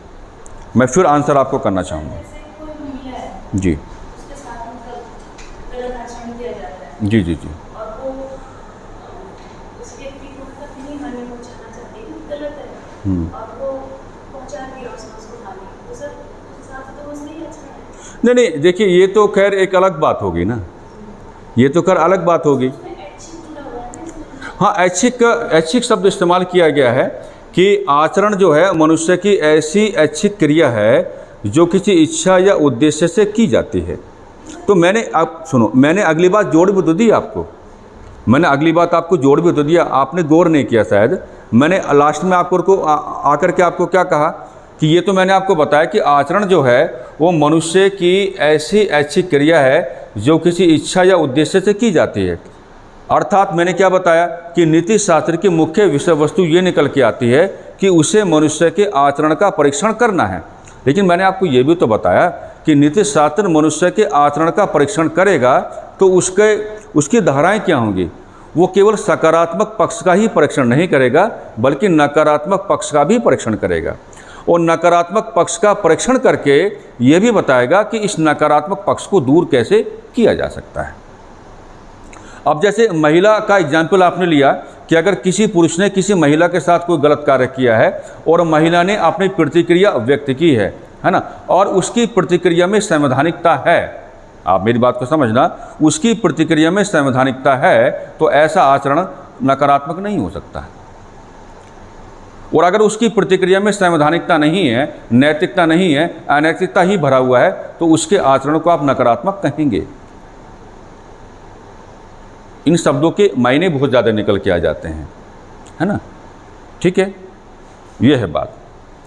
मैं फिर आंसर आपको करना चाहूँगा। जी जी जी जी नहीं, देखिए ये तो खैर एक अलग बात होगी ना, ये तो खैर अलग बात होगी। हाँ, ऐच्छिक शब्द इस्तेमाल किया गया है कि आचरण जो है मनुष्य की ऐसी ऐच्छिक क्रिया है जो किसी इच्छा या उद्देश्य से की जाती है। तो मैंने, आप सुनो, मैंने अगली बात जोड़ भी तो दी आपको, मैंने अगली बात आपको जोड़ भी तो दिया, आपने गौर नहीं किया शायद। मैंने लास्ट में आपको आकर के आपको क्या कहा कि ये तो मैंने आपको बताया कि आचरण जो है वो मनुष्य की ऐसी ऐच्छिक क्रिया है जो किसी इच्छा या उद्देश्य से की जाती है। अर्थात मैंने क्या बताया कि नीति शास्त्र की मुख्य विषय वस्तु ये निकल के आती है कि उसे मनुष्य के आचरण का परीक्षण करना है। लेकिन मैंने आपको ये भी तो बताया कि नीति शास्त्र मनुष्य के आचरण का परीक्षण करेगा तो उसकी धाराएं क्या होंगी, वो केवल सकारात्मक पक्ष का ही परीक्षण नहीं करेगा बल्कि नकारात्मक पक्ष का भी परीक्षण करेगा, और नकारात्मक पक्ष का परीक्षण करके ये भी बताएगा कि इस नकारात्मक पक्ष को दूर कैसे किया जा सकता है। अब जैसे महिला का एग्जाम्पल आपने लिया कि अगर किसी पुरुष ने किसी महिला के साथ कोई गलत कार्य किया है और महिला ने अपनी प्रतिक्रिया व्यक्त की है ना, और उसकी प्रतिक्रिया में संवैधानिकता है, आप मेरी बात को समझना, उसकी प्रतिक्रिया में संवैधानिकता है, तो ऐसा आचरण नकारात्मक नहीं हो सकता है। और अगर उसकी प्रतिक्रिया में संवैधानिकता नहीं है, नैतिकता नहीं है, अनैतिकता ही भरा हुआ है, तो उसके आचरण को आप नकारात्मक कहेंगे। इन शब्दों के मायने बहुत ज़्यादा निकल के आ जाते हैं, है ना, ठीक है, ये है बात।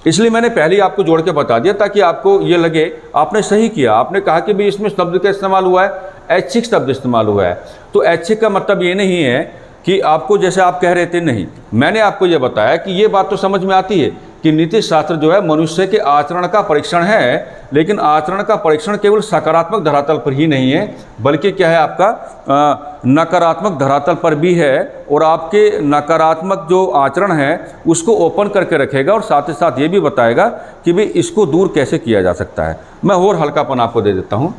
इसलिए मैंने पहले ही आपको जोड़ के बता दिया ताकि आपको ये लगे आपने सही किया। आपने कहा कि भाई इसमें शब्द का इस्तेमाल हुआ है, ऐच्छिक शब्द इस्तेमाल हुआ है, तो ऐच्छिक का मतलब ये नहीं है कि आपको, जैसे आप कह रहे थे, नहीं, मैंने आपको ये बताया कि ये बात तो समझ में आती है कि नीति शास्त्र जो है मनुष्य के आचरण का परीक्षण है, लेकिन आचरण का परीक्षण केवल सकारात्मक धरातल पर ही नहीं है बल्कि क्या है, आपका नकारात्मक धरातल पर भी है, और आपके नकारात्मक जो आचरण है उसको ओपन करके रखेगा और साथ ही साथ ये भी बताएगा कि भाई इसको दूर कैसे किया जा सकता है। मैं और हल्कापन आपको दे देता हूँ,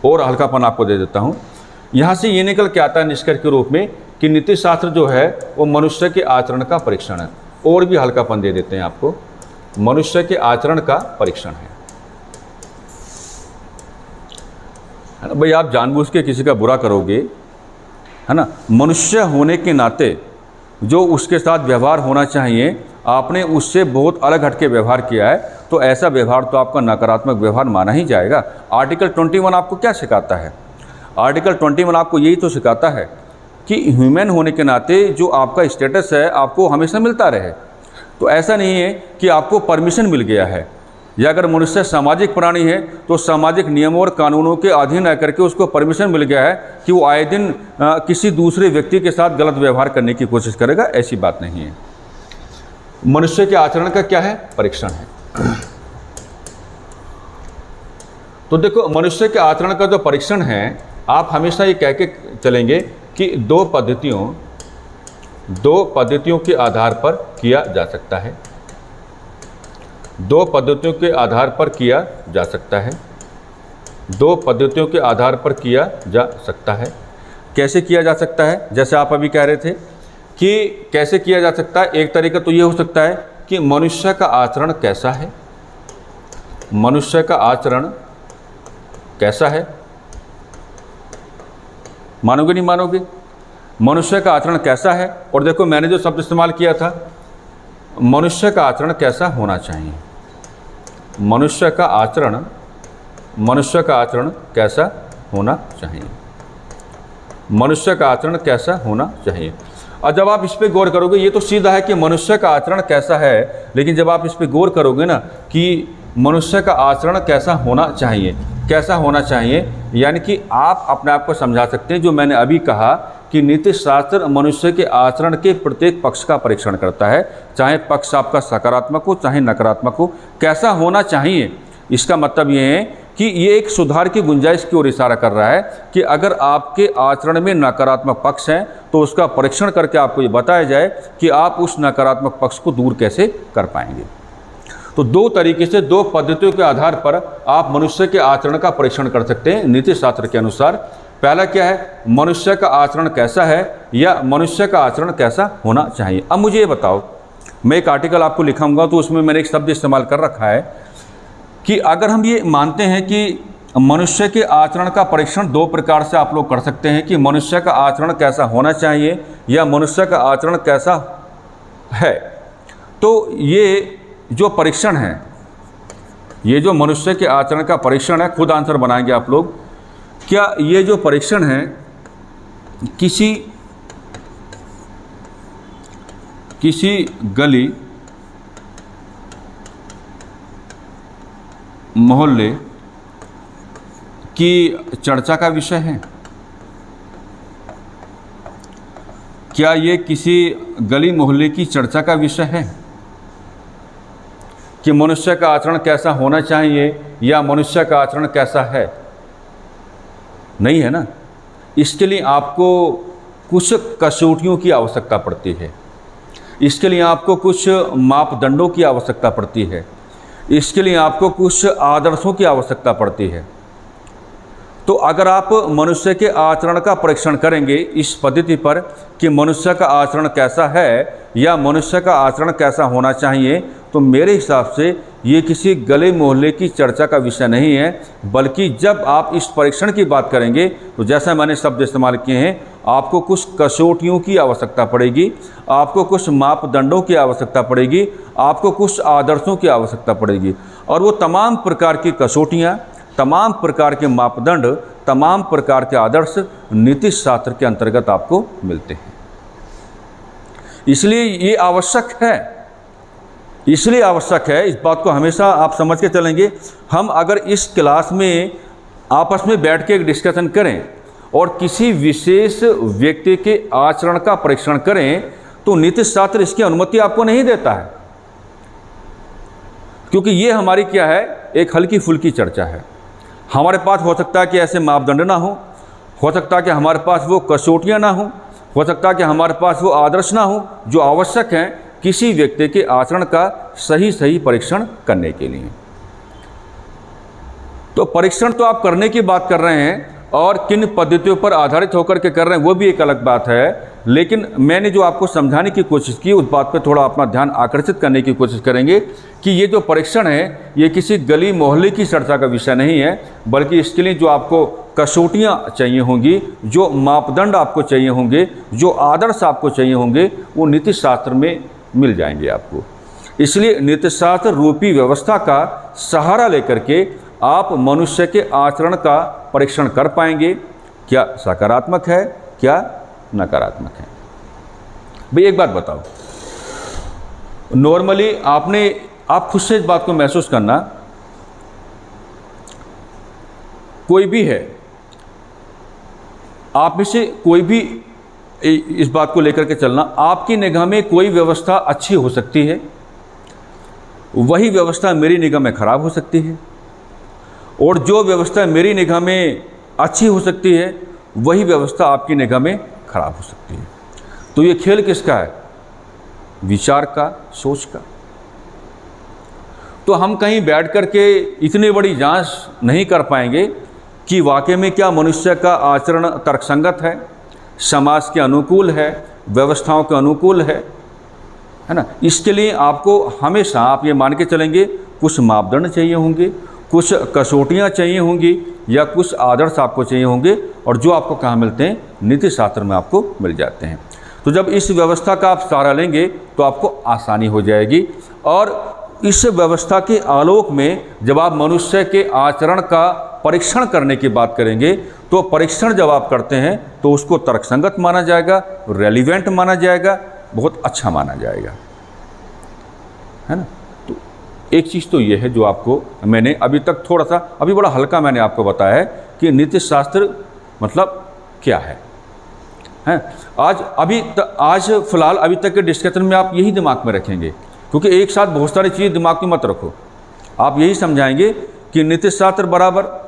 और हल्कापन आपको दे देता हूँ। यहाँ से ये निकल के आता है निष्कर्ष के रूप में कि नीति शास्त्र जो है वो मनुष्य के आचरण का परीक्षण है। और भी हल्कापन दे देते हैं आपको, मनुष्य के आचरण का परीक्षण है ना। भाई आप जानबूझ के किसी का बुरा करोगे, है ना, मनुष्य होने के नाते जो उसके साथ व्यवहार होना चाहिए आपने उससे बहुत अलग हटके व्यवहार किया है, तो ऐसा व्यवहार तो आपका नकारात्मक व्यवहार माना ही जाएगा। आर्टिकल 21 आपको क्या सिखाता है? आर्टिकल 21 आपको यही तो सिखाता है कि ह्यूमन होने के नाते जो आपका स्टेटस है आपको हमेशा मिलता रहे। तो ऐसा नहीं है कि आपको परमिशन मिल गया है, या अगर मनुष्य सामाजिक प्राणी है तो सामाजिक नियमों और कानूनों के अधीन आकर के उसको परमिशन मिल गया है कि वो आए दिन किसी दूसरे व्यक्ति के साथ गलत व्यवहार करने की कोशिश करेगा। ऐसी बात नहीं है। मनुष्य के आचरण का क्या है? परीक्षण है। तो देखो, मनुष्य के आचरण का जो परीक्षण है, आप हमेशा ये कह के चलेंगे कि दो पद्धतियों के आधार पर किया जा सकता है। दो पद्धतियों के आधार पर किया जा सकता है। दो पद्धतियों के आधार पर किया जा सकता है। कैसे किया जा सकता है? जैसे आप अभी कह रहे थे कि कैसे किया जा सकता है। एक तरीका तो ये हो सकता है कि मनुष्य का आचरण कैसा है। मनुष्य का आचरण कैसा है? मानोगे नहीं मानोगे? मनुष्य का आचरण कैसा है? और देखो, मैंने जो शब्द इस्तेमाल किया था, मनुष्य का आचरण कैसा होना चाहिए। मनुष्य का आचरण कैसा होना चाहिए। मनुष्य का आचरण कैसा होना चाहिए। और जब आप इस पे गौर करोगे, ये तो सीधा है कि मनुष्य का आचरण कैसा है, लेकिन जब आप इस पे गौर करोगे ना कि मनुष्य का आचरण कैसा होना चाहिए, कैसा होना चाहिए, यानी कि आप अपने आप को समझा सकते हैं। जो मैंने अभी कहा कि नीति शास्त्र मनुष्य के आचरण के प्रत्येक पक्ष का परीक्षण करता है, चाहे पक्ष आपका सकारात्मक हो चाहे नकारात्मक हो। कैसा होना चाहिए, इसका मतलब ये है कि ये एक सुधार की गुंजाइश की ओर इशारा कर रहा है कि अगर आपके आचरण में नकारात्मक पक्ष हैं तो उसका परीक्षण करके आपको ये बताया जाए कि आप उस नकारात्मक पक्ष को दूर कैसे कर पाएंगे। तो दो तरीके से, दो पद्धतियों के आधार पर आप मनुष्य के आचरण का परीक्षण कर सकते हैं नीति शास्त्र के अनुसार। पहला क्या है? मनुष्य का आचरण कैसा है, या मनुष्य का आचरण कैसा होना चाहिए। अब मुझे ये बताओ, मैं एक आर्टिकल आपको लिखाऊंगा तो उसमें मैंने एक शब्द इस्तेमाल कर रखा है कि अगर हम ये मानते हैं कि मनुष्य के आचरण का परीक्षण दो प्रकार से आप लोग कर सकते हैं कि मनुष्य का आचरण कैसा होना चाहिए या मनुष्य का आचरण कैसा है, तो ये जो परीक्षण है, ये जो मनुष्य के आचरण का परीक्षण है, खुद आंसर बनाएंगे आप लोग। क्या ये जो परीक्षण है किसी गली मोहल्ले की चर्चा का विषय है? क्या ये किसी गली मोहल्ले की चर्चा का विषय है कि मनुष्य का आचरण कैसा होना चाहिए या मनुष्य का आचरण कैसा है? नहीं है ना। इसके लिए आपको कुछ कसौटियों की आवश्यकता पड़ती है, इसके लिए आपको कुछ मापदंडों की आवश्यकता पड़ती है, इसके लिए आपको कुछ आदर्शों की आवश्यकता पड़ती है। तो अगर आप मनुष्य के आचरण का परीक्षण करेंगे इस पद्धति पर कि मनुष्य का आचरण कैसा है या मनुष्य का आचरण कैसा होना चाहिए, तो मेरे हिसाब से ये किसी गले मोहल्ले की चर्चा का विषय नहीं है, बल्कि जब आप इस परीक्षण की बात करेंगे तो जैसा मैंने शब्द इस्तेमाल किए हैं, आपको कुछ कसौटियों की आवश्यकता पड़ेगी, आपको कुछ मापदंडों की आवश्यकता पड़ेगी, आपको कुछ आदर्शों की आवश्यकता पड़ेगी। और वो तमाम प्रकार की कसौटियाँ, तमाम प्रकार के मापदंड, तमाम प्रकार के आदर्श नीति शास्त्र के अंतर्गत आपको मिलते हैं। इसलिए ये आवश्यक है, इसलिए आवश्यक है, इस बात को हमेशा आप समझ के चलेंगे। हम अगर इस क्लास में आपस में बैठ के एक डिस्कशन करें और किसी विशेष व्यक्ति के आचरण का परीक्षण करें तो नीति शास्त्र इसकी अनुमति आपको नहीं देता है, क्योंकि ये हमारी क्या है, एक हल्की फुल्की चर्चा है। हमारे पास हो सकता है कि ऐसे मापदंड ना हो सकता है कि हमारे पास वो कसौटियाँ ना हो सकता है कि हमारे पास वो आदर्श ना हो जो आवश्यक हैं किसी व्यक्ति के आचरण का सही परीक्षण करने के लिए। तो परीक्षण तो आप करने की बात कर रहे हैं और किन पद्धतियों पर आधारित होकर के कर रहे हैं वो भी एक अलग बात है, लेकिन मैंने जो आपको समझाने की कोशिश की उस बात पर थोड़ा अपना ध्यान आकर्षित करने की कोशिश करेंगे कि ये जो परीक्षण है ये किसी गली मोहल्ले की चर्चा का विषय नहीं है, बल्कि इसके लिए जो आपको कसौटियाँ चाहिए होंगी, जो मापदंड आपको चाहिए होंगे, जो आदर्श आपको चाहिए होंगे, वो नीति शास्त्र में मिल जाएंगे आपको। इसलिए नीति शास्त्र रूपी व्यवस्था का सहारा लेकर के आप मनुष्य के आचरण का परीक्षण कर पाएंगे, क्या सकारात्मक है, क्या नकारात्मक है। भाई एक बात बताओ, नॉर्मली आप खुद से इस बात को महसूस करना, कोई भी है, आप में से कोई भी इस बात को लेकर के चलना, आपकी निगाह में कोई व्यवस्था अच्छी हो सकती है, वही व्यवस्था मेरी निगाह में खराब हो सकती है, और जो व्यवस्था मेरी निगाह में अच्छी हो सकती है वही व्यवस्था आपकी निगाह में खराब हो सकती है। तो ये खेल किसका है? विचार का, सोच का। तो हम कहीं बैठ कर के इतनी बड़ी जांच नहीं कर पाएंगे कि वाकई में क्या मनुष्य का आचरण तर्कसंगत है, समाज के अनुकूल है, व्यवस्थाओं के अनुकूल है ना। इसके लिए आपको हमेशा आप ये मान के चलेंगे कुछ मापदंड चाहिए होंगे, कुछ कसौटियाँ चाहिए होंगी, या कुछ आदर्श आपको चाहिए होंगे, और जो आपको कहाँ मिलते हैं? नीति शास्त्र में आपको मिल जाते हैं। तो जब इस व्यवस्था का आप सहारा लेंगे तो आपको आसानी हो जाएगी, और इस व्यवस्था के आलोक में जब आप मनुष्य के आचरण का परीक्षण करने की बात करेंगे, तो परीक्षण जब आप करते हैं तो उसको तर्कसंगत माना जाएगा, रेलिवेंट माना जाएगा, बहुत अच्छा माना जाएगा, है ना। तो एक चीज़ तो ये है जो आपको मैंने अभी तक थोड़ा सा, अभी बड़ा हल्का मैंने आपको बताया है कि नीति शास्त्र मतलब क्या है। आज फिलहाल अभी तक के डिस्कशन में आप यही दिमाग में रखेंगे, क्योंकि एक साथ बहुत सारी चीज़ दिमाग में मत रखो। आप यही समझाएंगे कि नीति शास्त्र बराबर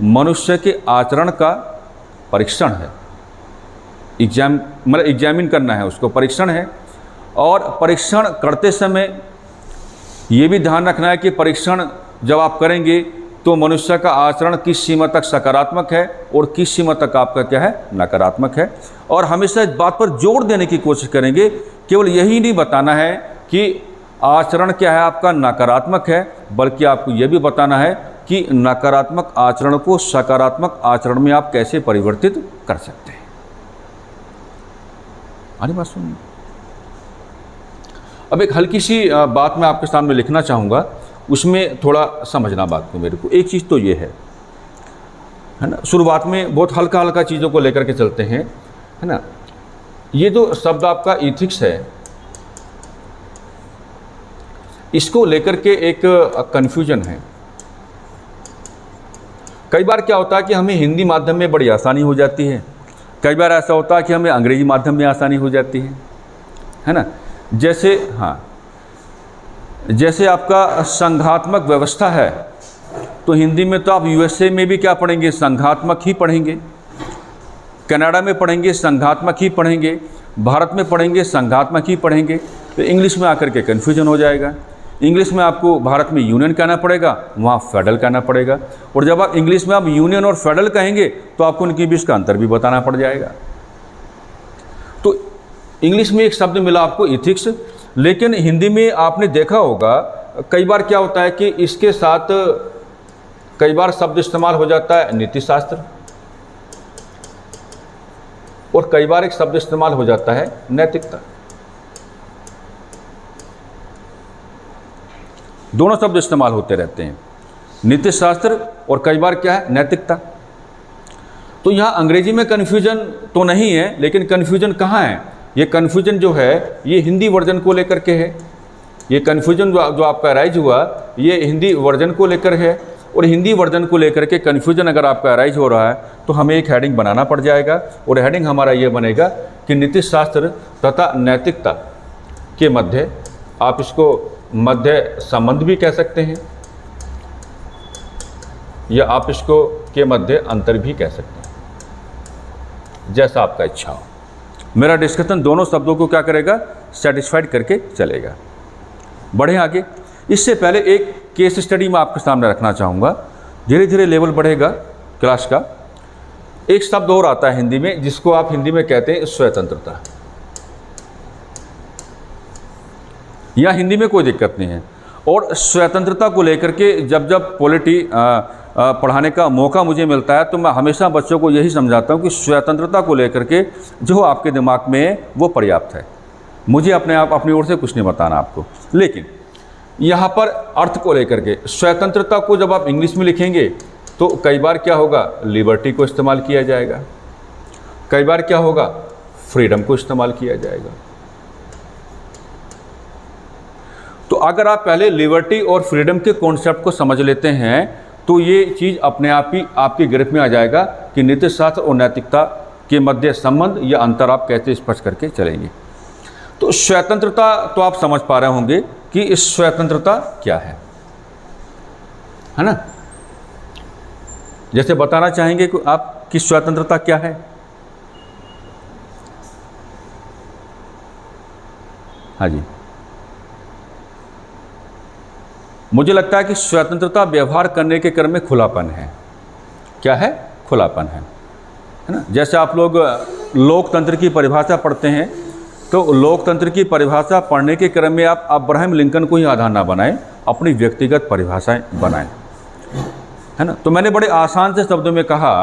मनुष्य के आचरण का परीक्षण है, एग्जामिन करना है, उसको परीक्षण है। और परीक्षण करते समय ये भी ध्यान रखना है कि परीक्षण जब आप करेंगे तो मनुष्य का आचरण किस सीमा तक सकारात्मक है और किस सीमा तक आपका क्या है? नकारात्मक है। और हमेशा इस बात पर जोर देने की कोशिश करेंगे, केवल यही नहीं बताना है कि आचरण क्या है आपका नकारात्मक है, बल्कि आपको यह भी बताना है कि नकारात्मक आचरण को सकारात्मक आचरण में आप कैसे परिवर्तित कर सकते हैं। अरे बात सुनिए, अब एक हल्की सी बात मैं आपके सामने लिखना चाहूँगा, उसमें थोड़ा समझना बात को मेरे को। एक चीज़ तो ये है ना, शुरुआत में बहुत हल्का हल्का चीज़ों को लेकर के चलते हैं, है ना। ये जो शब्द आपका इथिक्स है, इसको लेकर के एक कन्फ्यूजन है। कई बार क्या होता है कि हमें हिंदी माध्यम में बड़ी आसानी हो जाती है, कई बार ऐसा होता है कि हमें अंग्रेजी माध्यम में आसानी हो जाती है ना। जैसे आपका संघात्मक व्यवस्था है, तो हिंदी में तो आप यूएसए में भी क्या पढ़ेंगे? संघात्मक ही पढ़ेंगे, कनाडा में पढ़ेंगे संघात्मक ही पढ़ेंगे, भारत में पढ़ेंगे संघात्मक ही पढ़ेंगे। तो इंग्लिश में आकर के कन्फ्यूजन हो जाएगा। इंग्लिश में आपको भारत में यूनियन कहना पड़ेगा, वहाँ फेडरल कहना पड़ेगा, और जब आप इंग्लिश में आप यूनियन और फेडरल कहेंगे तो आपको उनके बीच का अंतर भी बताना पड़ जाएगा। तो इंग्लिश में एक शब्द मिला आपको इथिक्स, लेकिन हिंदी में आपने देखा होगा कई बार क्या होता है कि इसके साथ कई बार शब्द इस्तेमाल हो जाता है नीति शास्त्र, और कई बार एक शब्द इस्तेमाल हो जाता है नैतिकता। दोनों शब्द इस्तेमाल होते रहते हैं, नीति शास्त्र और कई बार क्या है? नैतिकता। तो यहाँ अंग्रेजी में कन्फ्यूजन तो नहीं है, लेकिन कन्फ्यूजन कहाँ है? ये कन्फ्यूजन जो है ये हिंदी वर्जन को लेकर के है। ये कन्फ्यूजन जो आपका राइज हुआ ये हिंदी वर्जन को लेकर है, और हिंदी वर्जन को लेकर के कन्फ्यूजन अगर आपका राइज हो रहा है तो हमें एक हेडिंग बनाना पड़ जाएगा, और हेडिंग हमारा ये बनेगा कि नीति शास्त्र तथा नैतिकता के मध्य, आप इसको मध्य संबंध भी कह सकते हैं, या आप इसको के मध्य अंतर भी कह सकते हैं, जैसा आपका इच्छा हो। मेरा डिस्कशन दोनों शब्दों को क्या करेगा? सेटिस्फाइड करके चलेगा। बढ़े आगे। इससे पहले एक केस स्टडी मैं आपके सामने रखना चाहूँगा। धीरे धीरे लेवल बढ़ेगा क्लास का। एक शब्द और आता है हिंदी में, जिसको आप हिंदी में कहते हैं स्वतंत्रता। या हिंदी में कोई दिक्कत नहीं है। और स्वतंत्रता को लेकर के जब पॉलिटी पढ़ाने का मौका मुझे मिलता है तो मैं हमेशा बच्चों को यही समझाता हूँ कि स्वतंत्रता को लेकर के जो आपके दिमाग में है वो पर्याप्त है। मुझे अपनी ओर से कुछ नहीं बताना आपको। लेकिन यहाँ पर अर्थ को लेकर के स्वतंत्रता को जब आप इंग्लिश में लिखेंगे तो कई बार क्या होगा? लिबर्टी को इस्तेमाल किया जाएगा, कई बार क्या होगा, फ्रीडम को इस्तेमाल किया जाएगा। तो अगर आप पहले लिबर्टी और फ्रीडम के कॉन्सेप्ट को समझ लेते हैं तो ये चीज़ अपने आप ही आपकी गिरफ्त में आ जाएगा कि नीति शास्त्र और नैतिकता के मध्य संबंध या अंतर आप कैसे स्पष्ट करके चलेंगे। तो स्वतंत्रता तो आप समझ पा रहे होंगे कि इस स्वतंत्रता क्या है ना। जैसे बताना चाहेंगे कि आप कि स्वतंत्रता क्या है। हाँ जी, मुझे लगता है कि स्वतंत्रता व्यवहार करने के क्रम में खुलापन है। क्या है? खुलापन है ना। जैसे आप लोग लोकतंत्र की परिभाषा पढ़ते हैं तो लोकतंत्र की परिभाषा पढ़ने के क्रम में आप अब्राहम लिंकन को ही आधार ना बनाएं, अपनी व्यक्तिगत परिभाषाएं बनाएं, है ना। तो मैंने बड़े आसान से शब्दों में कहा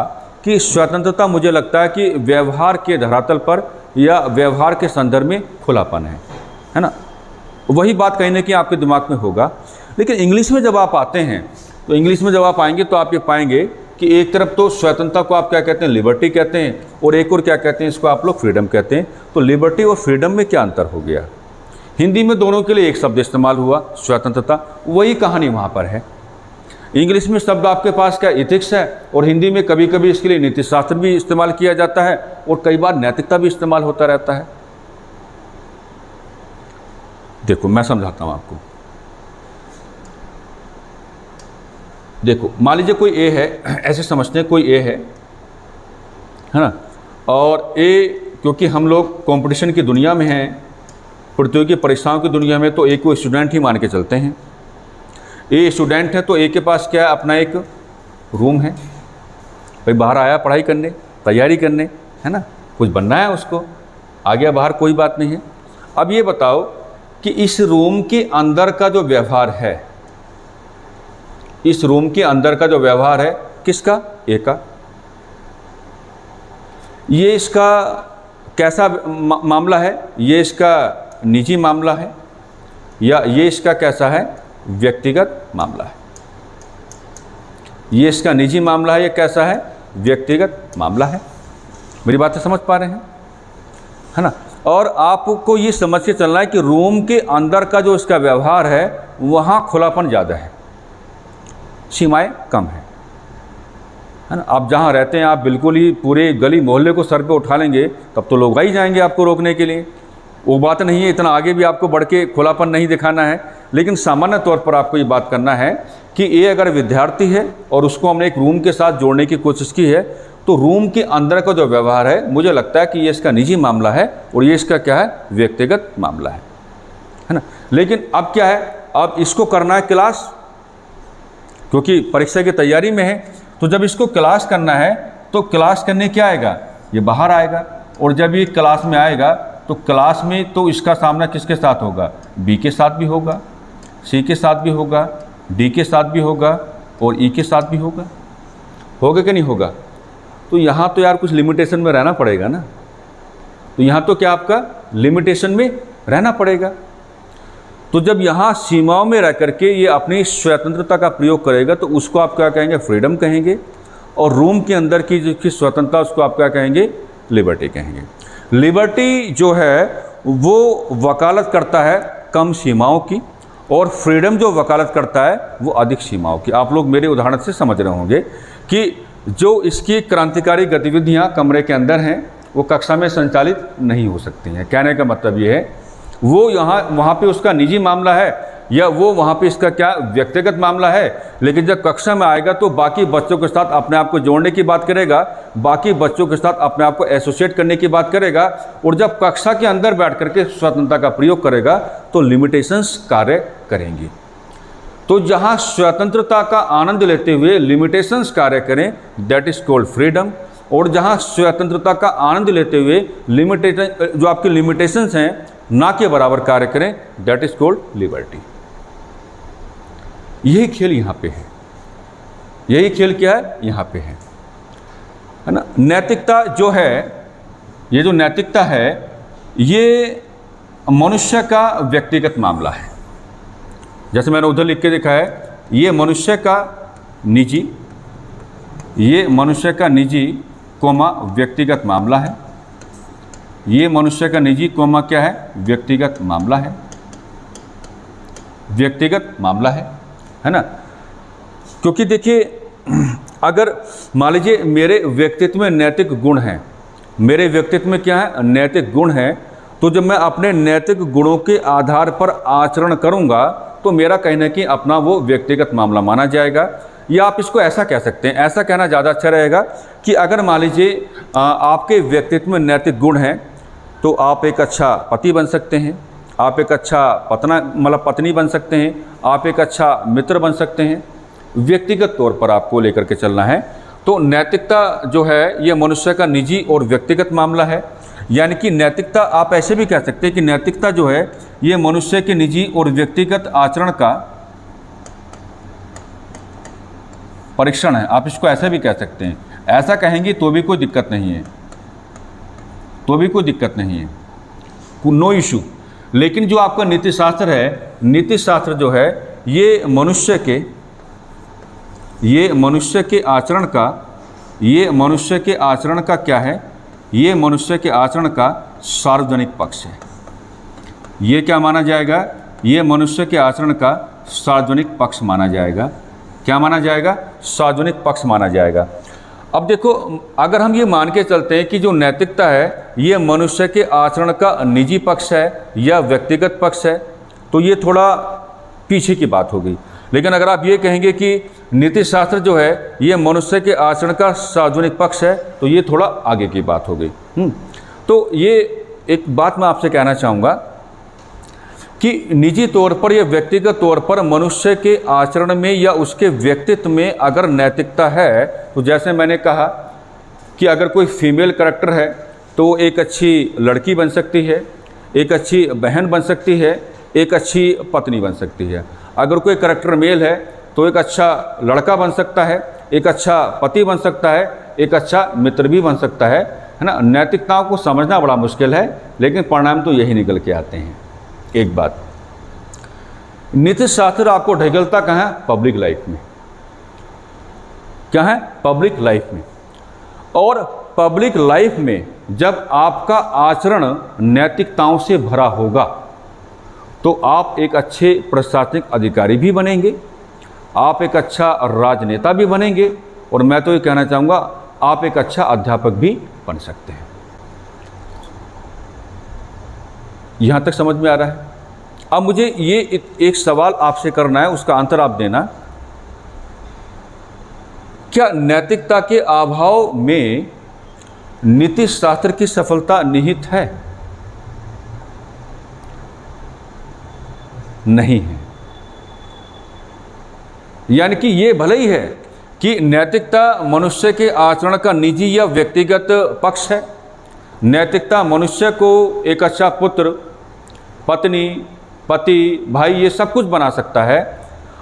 कि स्वतंत्रता मुझे लगता है कि व्यवहार के धरातल पर या व्यवहार के संदर्भ में खुलापन है ना। वही बात कहीं ना कहीं आपके दिमाग में होगा। लेकिन इंग्लिश में जब आप आते हैं तो इंग्लिश में जब आप आएंगे तो आप ये पाएंगे कि एक तरफ तो स्वतंत्रता को आप क्या कहते हैं, लिबर्टी कहते हैं, और एक और क्या कहते हैं, इसको आप लोग फ्रीडम कहते हैं। तो लिबर्टी और फ्रीडम में क्या अंतर हो गया? हिंदी में दोनों के लिए एक शब्द इस्तेमाल हुआ, स्वतंत्रता, वही कहानी वहाँ पर है। इंग्लिश में शब्द आपके पास क्या, इथिक्स है, और हिंदी में कभी कभी इसके लिए नीति शास्त्र भी इस्तेमाल किया जाता है और कई बार नैतिकता भी इस्तेमाल होता रहता है। देखो मैं समझाता हूँ आपको। देखो मान लीजिए कोई ए है, ऐसे समझते हैं कोई ए है ना, और ए क्योंकि हम लोग कंपटीशन की दुनिया में हैं, प्रतियोगी परीक्षाओं की दुनिया में, तो ए को स्टूडेंट ही मान के चलते हैं। ए स्टूडेंट है तो ए के पास क्या है, अपना एक रूम है, भाई बाहर आया पढ़ाई करने, तैयारी करने, है ना, कुछ बनना है उसको, आ गया बाहर, कोई बात नहीं है। अब ये बताओ कि इस रूम के अंदर का जो व्यवहार है, इस रूम के अंदर का जो व्यवहार है किसका, ए का, ये इसका कैसा मामला है, ये इसका निजी मामला है या ये इसका कैसा है, व्यक्तिगत मामला है। ये इसका निजी मामला है, ये कैसा है, व्यक्तिगत मामला है। मेरी बातें समझ पा रहे हैं, है ना। और आपको ये समझ के चलना है कि रूम के अंदर का जो इसका व्यवहार है वहाँ खुलापन ज़्यादा है, सीमाएं कम है ना। आप जहाँ रहते हैं आप बिल्कुल ही पूरे गली मोहल्ले को सर पे उठा लेंगे तब तो लोग आ ही जाएंगे आपको रोकने के लिए। वो बात नहीं है, इतना आगे भी आपको बढ़ के खुलापन नहीं दिखाना है, लेकिन सामान्य तौर पर आपको ये बात करना है कि ये अगर विद्यार्थी है और उसको हमने एक रूम के साथ जोड़ने की कोशिश की है, तो रूम के अंदर का जो व्यवहार है मुझे लगता है कि ये इसका निजी मामला है और ये इसका क्या है, व्यक्तिगत मामला है ना। लेकिन अब क्या है, अब इसको करना है क्लास, क्योंकि परीक्षा की तैयारी में है, तो जब इसको क्लास करना है तो क्लास करने क्या आएगा, ये बाहर आएगा, और जब ये क्लास में आएगा तो क्लास में तो इसका सामना किसके साथ होगा, बी के साथ भी होगा, सी के साथ भी होगा, डी के साथ भी होगा और ई के साथ भी होगा कि नहीं होगा। तो यहाँ तो यार कुछ लिमिटेशन में रहना पड़ेगा ना, तो यहाँ तो क्या आपका लिमिटेशन में रहना पड़ेगा। तो जब यहाँ सीमाओं में रह करके ये अपनी स्वतंत्रता का प्रयोग करेगा तो उसको आप क्या कहेंगे, फ्रीडम कहेंगे, और रूम के अंदर की जो स्वतंत्रता उसको आप क्या कहेंगे, लिबर्टी कहेंगे। लिबर्टी जो है वो वकालत करता है कम सीमाओं की, और फ्रीडम जो वकालत करता है वो अधिक सीमाओं की। आप लोग मेरे उदाहरण से समझ रहे होंगे कि जो इसकी क्रांतिकारी गतिविधियाँ कमरे के अंदर हैं वो कक्षा में संचालित नहीं हो सकती हैं। कहने का मतलब ये है वो वहाँ पे उसका निजी मामला है या वो वहाँ पे इसका क्या व्यक्तिगत मामला है, लेकिन जब कक्षा में आएगा तो बाकी बच्चों के साथ अपने आप को जोड़ने की बात करेगा, बाकी बच्चों के साथ अपने आप को एसोसिएट करने की बात करेगा, और जब कक्षा के अंदर बैठ करके स्वतंत्रता का प्रयोग करेगा तो लिमिटेशंस कार्य करेंगी। तो जहाँ स्वतंत्रता का आनंद लेते हुए लिमिटेशंस कार्य करें, दैट इज कॉल्ड फ्रीडम, और जहाँ स्वतंत्रता का आनंद लेते हुए लिमिटेशन जो आपकी लिमिटेशंस हैं ना के बराबर कार्य करें, दैट इज कॉल्ड लिबर्टी। यही खेल यहाँ पे है, यही खेल क्या है, यहाँ पे है ना। नैतिकता जो है, ये जो नैतिकता है ये मनुष्य का व्यक्तिगत मामला है। जैसे मैंने उधर लिख के देखा है, ये मनुष्य का निजी, ये मनुष्य का निजी कोमा व्यक्तिगत मामला है। ये मनुष्य का निजी कोमा क्या है? व्यक्तिगत मामला है, व्यक्तिगत मामला है ना। क्योंकि देखिए, अगर मान लीजिए मेरे व्यक्तित्व में नैतिक गुण हैं, मेरे व्यक्तित्व में क्या है? नैतिक गुण हैं, तो जब मैं अपने नैतिक गुणों के आधार पर आचरण करूंगा तो मेरा कहीं ना कहीं अपना वो व्यक्तिगत मामला माना जाएगा। या आप इसको ऐसा कह सकते हैं, ऐसा कहना ज़्यादा अच्छा रहेगा कि अगर मान लीजिए आपके व्यक्तित्व में नैतिक गुण हैं तो आप एक अच्छा पति बन सकते हैं, आप एक अच्छा पत्नी बन सकते हैं, आप एक अच्छा मित्र बन सकते हैं। व्यक्तिगत तौर पर आपको लेकर के चलना है। तो नैतिकता जो है ये मनुष्य का निजी और व्यक्तिगत मामला है। यानी कि नैतिकता, आप ऐसे भी कह सकते हैं कि नैतिकता जो है ये मनुष्य के निजी और व्यक्तिगत आचरण का परीक्षण है। आप इसको ऐसे भी कह सकते हैं, ऐसा कहेंगे तो भी कोई दिक्कत नहीं है, तो भी कोई दिक्कत नहीं है, नो इशू। लेकिन जो आपका नीति शास्त्र है, नीति शास्त्र जो है ये मनुष्य के आचरण का क्या है? ये मनुष्य के आचरण का सार्वजनिक पक्ष है। ये क्या माना जाएगा? ये मनुष्य के आचरण का सार्वजनिक पक्ष माना जाएगा। क्या माना जाएगा? सार्वजनिक पक्ष माना जाएगा। अब देखो, अगर हम ये मान के चलते हैं कि जो नैतिकता है ये मनुष्य के आचरण का निजी पक्ष है या व्यक्तिगत पक्ष है, तो ये थोड़ा पीछे की बात हो गई। लेकिन अगर आप ये कहेंगे कि नीति शास्त्र जो है ये मनुष्य के आचरण का सार्वजनिक पक्ष है, तो ये थोड़ा आगे की बात हो गई। तो ये एक बात मैं आपसे कहना चाहूँगा कि निजी तौर पर या व्यक्तिगत तौर पर मनुष्य के आचरण में या उसके व्यक्तित्व में अगर नैतिकता है, तो जैसे मैंने कहा कि अगर कोई फीमेल करैक्टर है तो एक अच्छी लड़की बन सकती है, एक अच्छी बहन बन सकती है, एक अच्छी पत्नी बन सकती है। अगर कोई करैक्टर मेल है तो एक अच्छा लड़का बन सकता है, एक अच्छा पति बन सकता है, एक अच्छा मित्र भी बन सकता है ना। नैतिकताओं को समझना बड़ा मुश्किल है, लेकिन परिणाम तो यही निकल के आते हैं। एक बात, नीति शास्त्र आपको ढकेलता कहाँ है? पब्लिक लाइफ में। क्या है? पब्लिक लाइफ में। और पब्लिक लाइफ में जब आपका आचरण नैतिकताओं से भरा होगा तो आप एक अच्छे प्रशासनिक अधिकारी भी बनेंगे, आप एक अच्छा राजनेता भी बनेंगे, और मैं तो ये कहना चाहूँगा आप एक अच्छा अध्यापक भी बन सकते हैं। यहाँ तक समझ में आ रहा है? अब मुझे ये एक सवाल आपसे करना है, उसका आंसर आप देना। क्या नैतिकता के अभाव में नीति शास्त्र की सफलता निहित है? नहीं है। यानी कि ये भले ही है कि नैतिकता मनुष्य के आचरण का निजी या व्यक्तिगत पक्ष है, नैतिकता मनुष्य को एक अच्छा पुत्र, पत्नी, पति, भाई ये सब कुछ बना सकता है,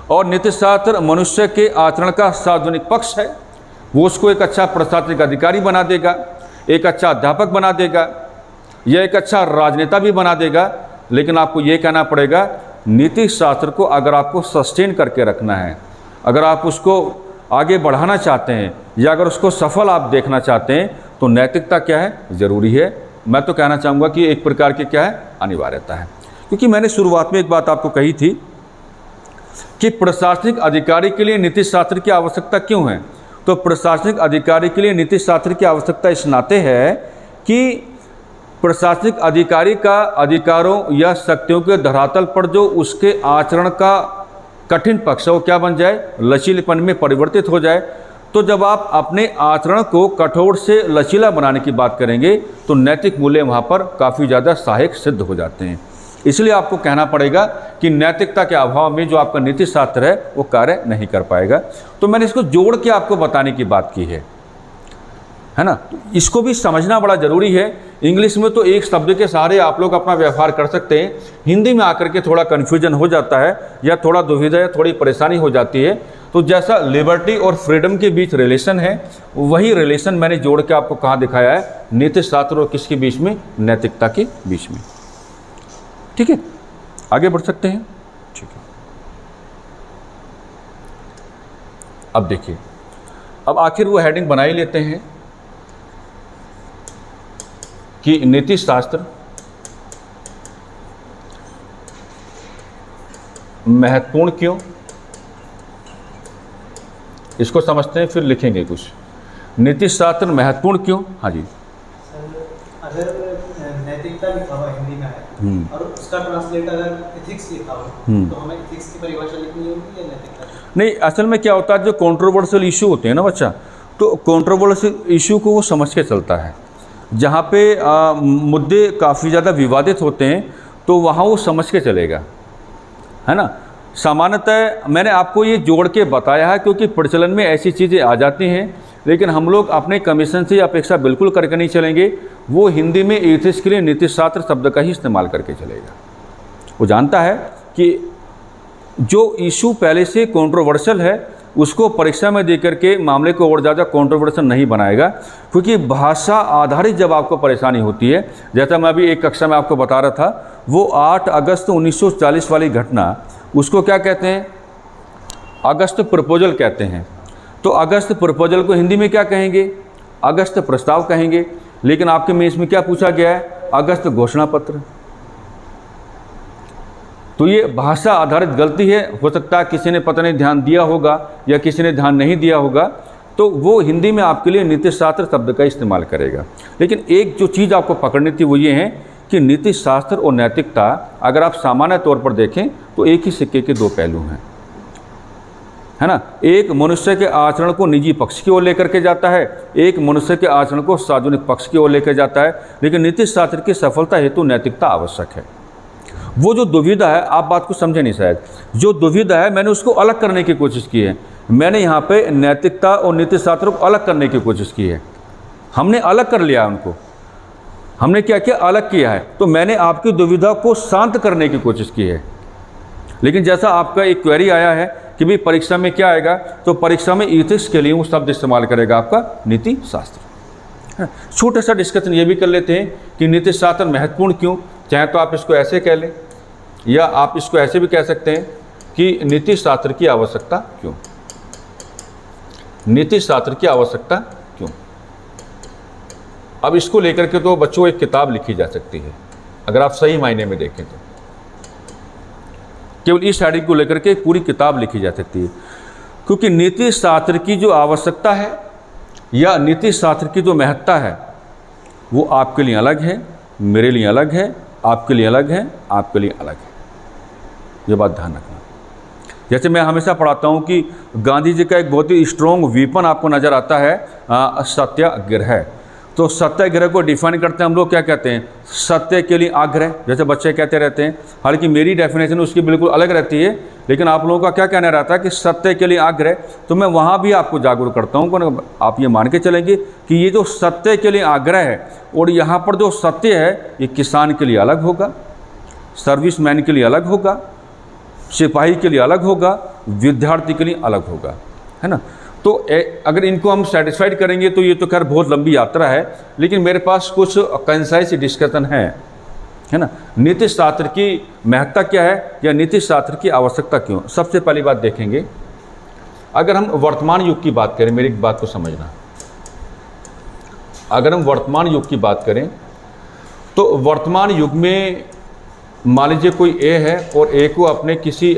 और नीति शास्त्र मनुष्य के आचरण का सार्वजनिक पक्ष है। वो उसको एक अच्छा प्रशासनिक अधिकारी बना देगा, एक अच्छा अध्यापक बना देगा, या एक अच्छा राजनेता भी बना देगा। लेकिन आपको ये कहना पड़ेगा, नीति शास्त्र को अगर आपको सस्टेन करके रखना है, अगर आप उसको आगे बढ़ाना चाहते हैं, या अगर उसको सफल आप देखना चाहते हैं, तो नैतिकता क्या है? ज़रूरी है। मैं तो कहना चाहूँगा कि एक प्रकार की क्या है? अनिवार्यता है। क्योंकि मैंने शुरुआत में एक बात आपको कही थी कि प्रशासनिक अधिकारी के लिए नीति शास्त्र की आवश्यकता क्यों है। तो प्रशासनिक अधिकारी के लिए नीति शास्त्र की आवश्यकता इस नाते है कि प्रशासनिक अधिकारी का अधिकारों या शक्तियों के धरातल पर जो उसके आचरण का कठिन पक्ष है वो क्या बन जाए? लचीलेपन में परिवर्तित हो जाए। तो जब आप अपने आचरण को कठोर से लचीला बनाने की बात करेंगे तो नैतिक मूल्य वहाँ पर काफ़ी ज़्यादा सहायक सिद्ध हो जाते हैं। इसलिए आपको कहना पड़ेगा कि नैतिकता के अभाव में जो आपका नीति शास्त्र है वो कार्य नहीं कर पाएगा। तो मैंने इसको जोड़ के आपको बताने की बात की है ना। इसको भी समझना बड़ा ज़रूरी है। इंग्लिश में तो एक शब्द के सहारे आप लोग अपना व्यवहार कर सकते हैं, हिंदी में आकर के थोड़ा कन्फ्यूजन हो जाता है, या थोड़ा दुविधा या थोड़ी परेशानी हो जाती है। तो जैसा लिबर्टी और फ्रीडम के बीच रिलेशन है, वही रिलेशन मैंने जोड़ के आपको कहाँ दिखाया है? नीति शास्त्र और किसके बीच में? नैतिकता के बीच में। ठीक है, आगे बढ़ सकते हैं। ठीक है, अब देखिए, अब आखिर वो हेडिंग बना ही लेते हैं कि नीति शास्त्र महत्वपूर्ण क्यों, इसको समझते हैं फिर लिखेंगे कुछ। नीति शास्त्र महत्वपूर्ण क्यों? हाँ जी। सर, अगर नैतिकता लिखा हुआ हिंदी में है और उसका ट्रांसलेट अगर एथिक्स लिखा हो तो हमें एथिक्स की परिभाषा लिखनी होगी या नैतिकता? नहीं, असल में क्या होता है, जो कंट्रोवर्शियल इशू होते हैं ना बच्चा, तो कंट्रोवर्शियल इशू को वो समझ के चलता है। जहाँ पे मुद्दे काफ़ी ज़्यादा विवादित होते हैं तो वहाँ वो समझ के चलेगा, है ना। सामान्यतः मैंने आपको ये जोड़ के बताया है क्योंकि प्रचलन में ऐसी चीज़ें आ जाती हैं, लेकिन हम लोग अपने कमीशन से अपेक्षा बिल्कुल करके नहीं चलेंगे। वो हिंदी में एथिक्स के लिए नीति शास्त्र शब्द का ही इस्तेमाल करके चलेगा। वो जानता है कि जो इशू पहले से कंट्रोवर्शियल है उसको परीक्षा में देकर के मामले को और ज़्यादा कंट्रोवर्शियल नहीं बनाएगा, क्योंकि भाषा आधारित जब आपको परेशानी होती है, जैसा मैं अभी एक कक्षा में आपको बता रहा था, वो 8 अगस्त 1940 वाली घटना, उसको क्या कहते हैं? अगस्त प्रपोजल कहते हैं। तो अगस्त प्रपोजल को हिंदी में क्या कहेंगे? अगस्त प्रस्ताव कहेंगे। लेकिन आपके में इसमें क्या पूछा गया है? अगस्त घोषणा पत्र। तो ये भाषा आधारित गलती है। हो सकता है किसी ने पता नहीं ध्यान दिया होगा या किसी ने ध्यान नहीं दिया होगा, तो वो हिंदी में आपके लिए नीति शास्त्र शब्द का इस्तेमाल करेगा। लेकिन एक जो चीज़ आपको पकड़नी थी वो ये है कि नीति शास्त्र और नैतिकता अगर आप सामान्य तौर पर देखें तो एक ही सिक्के के दो पहलू हैं, है ना। एक मनुष्य के आचरण को निजी पक्ष की ओर लेकर के जाता है, एक मनुष्य के आचरण को सार्वजनिक पक्ष की ओर लेकर जाता है। लेकिन नीति शास्त्र की सफलता हेतु नैतिकता आवश्यक है। वो जो दुविधा है, आप बात को समझे नहीं शायद, जो दुविधा है मैंने उसको अलग करने की कोशिश की है। मैंने यहाँ पे नैतिकता और नीति शास्त्र को अलग करने की कोशिश की है। हमने अलग कर लिया उनको, हमने क्या किया? अलग किया है। तो मैंने आपकी दुविधा को शांत करने की कोशिश की है। लेकिन जैसा आपका एक क्वेरी आया है कि भाई परीक्षा में क्या आएगा, तो परीक्षा में एथिक्स के लिए वो शब्द इस्तेमाल करेगा आपका नीति शास्त्र। छोटा सा डिस्कशन ये भी कर लेते हैं कि नीति शास्त्र महत्वपूर्ण क्यों। चाहे तो आप इसको ऐसे कह लें या आप इसको ऐसे भी कह सकते हैं कि नीति शास्त्र की आवश्यकता क्यों। नीति शास्त्र की आवश्यकता क्यों। अब इसको लेकर के तो बच्चों एक किताब लिखी जा सकती है, अगर आप सही मायने में देखें तो केवल इस हेडिंग को लेकर के पूरी किताब लिखी जा सकती है। क्योंकि नीति शास्त्र की जो आवश्यकता है या नीति शास्त्र की जो महत्ता है वो आपके लिए अलग है, मेरे लिए अलग है, आपके लिए अलग है, आपके लिए अलग है। ये बात ध्यान रखना। जैसे मैं हमेशा पढ़ाता हूँ कि गांधी जी का एक बहुत ही स्ट्रॉन्ग वीपन आपको नज़र आता है सत्याग्रह। तो सत्याग्रह को डिफाइन करते हैं हम लोग, क्या कहते हैं? सत्य के लिए आग्रह, जैसे बच्चे कहते रहते हैं। हालांकि मेरी डेफिनेशन उसकी बिल्कुल अलग रहती है, लेकिन आप लोगों का क्या कहना रहता है कि सत्य के लिए आग्रह। तो मैं वहाँ भी आपको जागरूक करता हूँ, आप ये मान के चलेंगे कि ये जो सत्य के लिए आग्रह है और यहाँ पर जो सत्य है ये किसान के लिए अलग होगा, सर्विसमैन के लिए अलग होगा, सिपाही के लिए अलग होगा, विद्यार्थी के लिए अलग होगा, है ना। तो अगर इनको हम सेटिस्फाइड करेंगे तो ये तो खैर बहुत लंबी यात्रा है, लेकिन मेरे पास कुछ कंसाइज डिस्कशन है ना। नीति शास्त्र की महत्ता क्या है या नीति शास्त्र की आवश्यकता क्यों। सबसे पहली बात देखेंगे, अगर हम वर्तमान युग की बात करें, मेरी एक बात को समझना, अगर हम वर्तमान युग की बात करें तो वर्तमान युग में मान लीजिए कोई ए है और ए को अपने किसी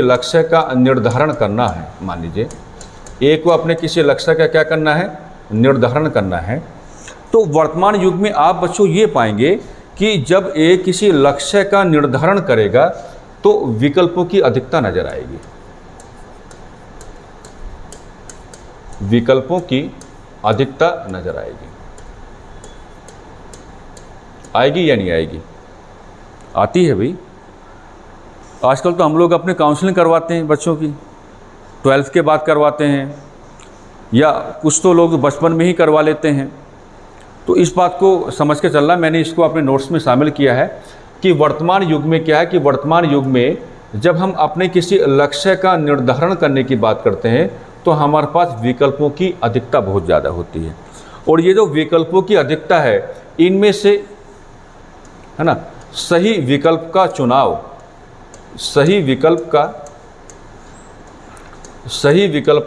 लक्ष्य का निर्धारण करना है। मान लीजिए ए को अपने किसी लक्ष्य का क्या करना है? निर्धारण करना है। तो वर्तमान युग में आप बच्चों ये पाएंगे कि जब ए किसी लक्ष्य का निर्धारण करेगा तो विकल्पों की अधिकता नजर आएगी। विकल्पों की अधिकता नजर आएगी। आएगी या नहीं आएगी? आती है भाई। आजकल तो हम लोग अपने काउंसलिंग करवाते हैं बच्चों की, 12th के बाद करवाते हैं, या कुछ तो लोग बचपन में ही करवा लेते हैं। तो इस बात को समझ के चलना, मैंने इसको अपने नोट्स में शामिल किया है कि वर्तमान युग में क्या है कि वर्तमान युग में जब हम अपने किसी लक्ष्य का निर्धारण करने की बात करते हैं तो हमारे पास विकल्पों की अधिकता बहुत ज़्यादा होती है। और ये जो विकल्पों की अधिकता है, इनमें से, है ना, सही विकल्प का चुनाव, सही विकल्प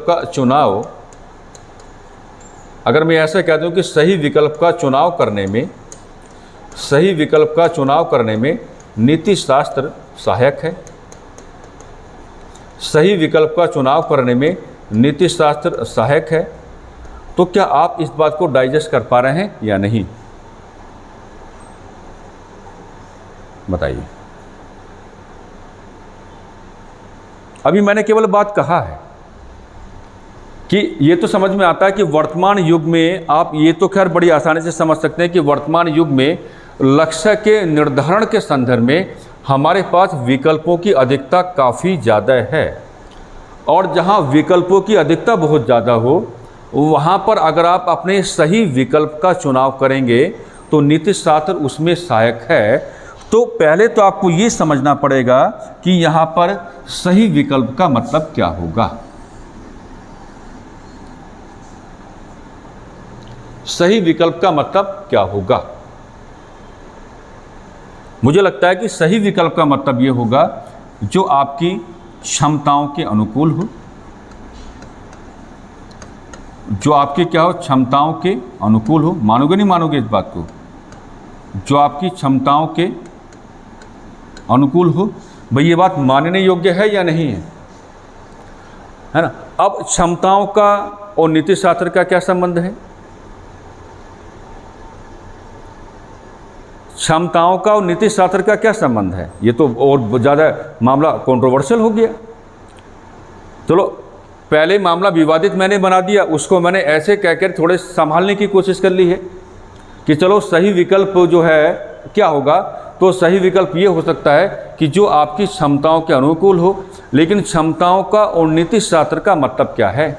का चुनाव अगर मैं ऐसा कह दूं कि सही विकल्प का चुनाव करने में नीति शास्त्र सहायक है, सही विकल्प का चुनाव करने में नीति शास्त्र सहायक है, तो क्या आप इस बात को डाइजेस्ट कर पा रहे हैं या नहीं? बताइए। अभी मैंने केवल बात कहा है कि ये तो समझ में आता है कि वर्तमान युग में आप ये तो खैर बड़ी आसानी से समझ सकते हैं कि वर्तमान युग में लक्ष्य के निर्धारण के संदर्भ में हमारे पास विकल्पों की अधिकता काफ़ी ज़्यादा है, और जहाँ विकल्पों की अधिकता बहुत ज़्यादा हो वहाँ पर अगर आप अपने सही विकल्प का चुनाव करेंगे तो नीति शास्त्र उसमें सहायक है। तो पहले तो आपको ये समझना पड़ेगा कि यहाँ पर सही विकल्प का मतलब क्या होगा। सही विकल्प का मतलब क्या होगा? मुझे लगता है कि सही विकल्प का मतलब ये होगा जो आपकी क्षमताओं के अनुकूल हो, जो आपके क्या हो, क्षमताओं के अनुकूल हो। मानोगे नहीं मानोगे इस बात को? जो आपकी क्षमताओं के अनुकूल हो। भाई ये बात मानने योग्य है या नहीं है ना? अब क्षमताओं का और नीति शास्त्र का क्या संबंध है? क्षमताओं का और नीति शास्त्र का क्या संबंध है? ये तो और ज़्यादा मामला कंट्रोवर्शियल हो गया। चलो पहले मामला विवादित मैंने बना दिया, उसको मैंने ऐसे कहकर थोड़े संभालने की कोशिश कर ली है कि चलो सही विकल्प जो है क्या होगा, तो सही विकल्प ये हो सकता है कि जो आपकी क्षमताओं के अनुकूल हो। लेकिन क्षमताओं का और नीति शास्त्र का मतलब क्या है?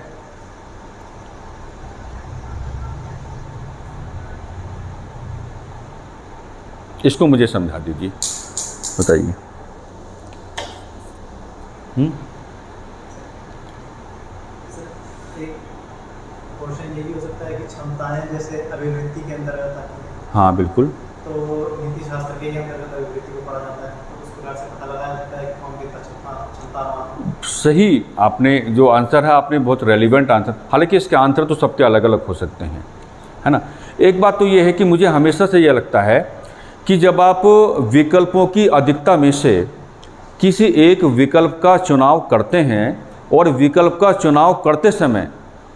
इसको मुझे समझा दीजिए, बताइए। एक क्वेश्चन ये भी हो सकता है कि क्षमताएं जैसे अभिवृत्ति के अंतर्गत आती हैं। हाँ बिल्कुल। तो नीति शास्त्र के अंतर्गत अभिवृत्ति को पढ़ा जाता है, तो उस प्रकार से पता लगाया जाता है कि कौन कितना क्षमतावान। सही आपने जो आंसर है, आपने बहुत रेलिवेंट आंसर, हालांकि इसके आंसर तो सबके अलग अलग हो सकते हैं, है ना। एक बात तो ये है कि मुझे हमेशा से यह लगता है कि जब आप विकल्पों की अधिकता में से किसी एक विकल्प का चुनाव करते हैं, और विकल्प का चुनाव करते समय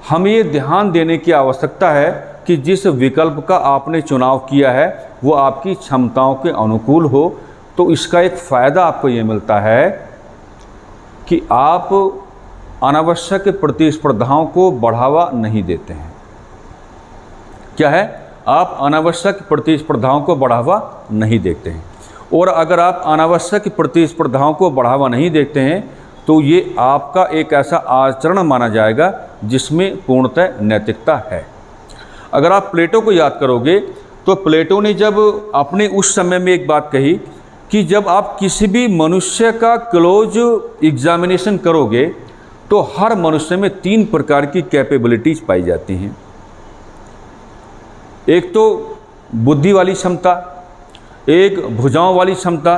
हमें ये ध्यान देने की आवश्यकता है कि जिस विकल्प का आपने चुनाव किया है वो आपकी क्षमताओं के अनुकूल हो, तो इसका एक फ़ायदा आपको ये मिलता है कि आप अनावश्यक प्रतिस्पर्धाओं को बढ़ावा नहीं देते हैं। क्या है? आप अनावश्यक प्रतिस्पर्धाओं को बढ़ावा नहीं देते हैं। और अगर आप अनावश्यक प्रतिस्पर्धाओं को बढ़ावा नहीं देते हैं तो ये आपका एक ऐसा आचरण माना जाएगा जिसमें पूर्णतः नैतिकता है। अगर आप प्लेटो को याद करोगे तो प्लेटो ने जब अपने उस समय में एक बात कही कि जब आप किसी भी मनुष्य का क्लोज एग्जामिनेशन करोगे तो हर मनुष्य में 3 प्रकार की कैपेबिलिटीज पाई जाती हैं। एक तो बुद्धि वाली क्षमता, एक भुजाओं वाली क्षमता,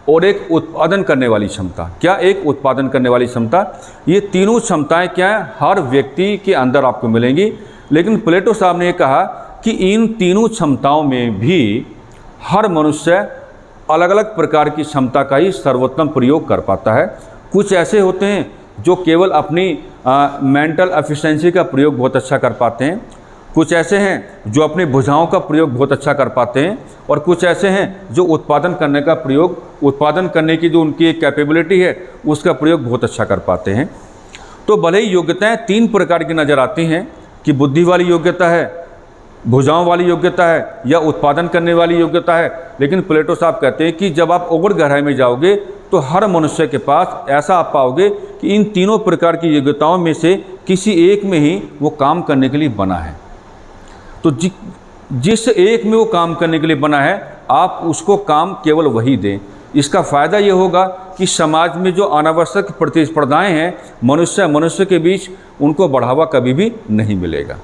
और एक उत्पादन करने वाली क्षमता। क्या? एक उत्पादन करने वाली क्षमता। ये तीनों क्षमताएं क्या है? हर व्यक्ति के अंदर आपको मिलेंगी। लेकिन प्लेटो साहब ने कहा कि इन तीनों क्षमताओं में भी हर मनुष्य अलग अलग प्रकार की क्षमता का ही सर्वोत्तम प्रयोग कर पाता है। कुछ ऐसे होते हैं जो केवल अपनी मेंटल एफिशिएंसी का प्रयोग बहुत अच्छा कर पाते हैं, कुछ ऐसे हैं जो अपनी भुजाओं का प्रयोग बहुत अच्छा कर पाते हैं, और कुछ ऐसे हैं जो उत्पादन करने का प्रयोग, उत्पादन करने की जो उनकी एक कैपेबिलिटी है उसका प्रयोग बहुत अच्छा कर पाते हैं। तो भले ही योग्यताएं 3 प्रकार की नज़र आती हैं कि बुद्धि वाली योग्यता है, भुजाओं वाली योग्यता है, या उत्पादन करने वाली योग्यता है, लेकिन प्लेटो साहब कहते हैं कि जब आप और गहराई में जाओगे तो हर मनुष्य के पास ऐसा आप पाओगे कि इन तीनों प्रकार की योग्यताओं में से किसी एक में ही वो काम करने के लिए बना है। तो जिस एक में वो काम करने के लिए बना है आप उसको काम केवल वही दें। इसका फ़ायदा ये होगा कि समाज में जो अनावश्यक प्रतिस्पर्धाएं हैं मनुष्य के बीच, उनको बढ़ावा कभी भी नहीं मिलेगा।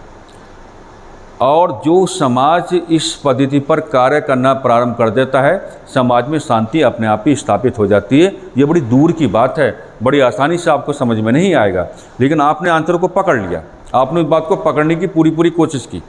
और जो समाज इस पद्धति पर कार्य करना प्रारंभ कर देता है, समाज में शांति अपने आप ही स्थापित हो जाती है। ये बड़ी दूर की बात है, बड़ी आसानी से आपको समझ में नहीं आएगा, लेकिन आपने आंसर को पकड़ लिया। आपने इस बात को पकड़ने की पूरी कोशिश की,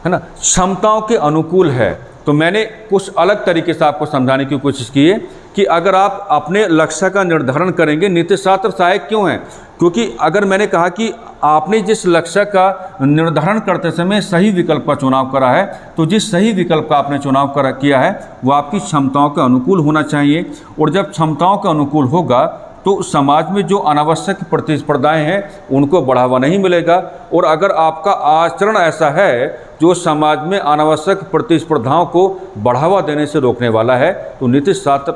है ना। क्षमताओं के अनुकूल है, तो मैंने कुछ अलग तरीके से आपको समझाने की कोशिश की है कि अगर आप अपने लक्ष्य का निर्धारण करेंगे, नीति शास्त्र सहायक क्यों है? क्योंकि अगर मैंने कहा कि आपने जिस लक्ष्य का निर्धारण करते समय सही विकल्प का चुनाव करा है, तो जिस सही विकल्प का आपने चुनाव किया है वो आपकी क्षमताओं के अनुकूल होना चाहिए। और जब क्षमताओं के अनुकूल होगा तो समाज में जो अनावश्यक प्रतिस्पर्धाएं हैं उनको बढ़ावा नहीं मिलेगा। और अगर आपका आचरण ऐसा है जो समाज में अनावश्यक प्रतिस्पर्धाओं को बढ़ावा देने से रोकने वाला है, तो नीति शास्त्र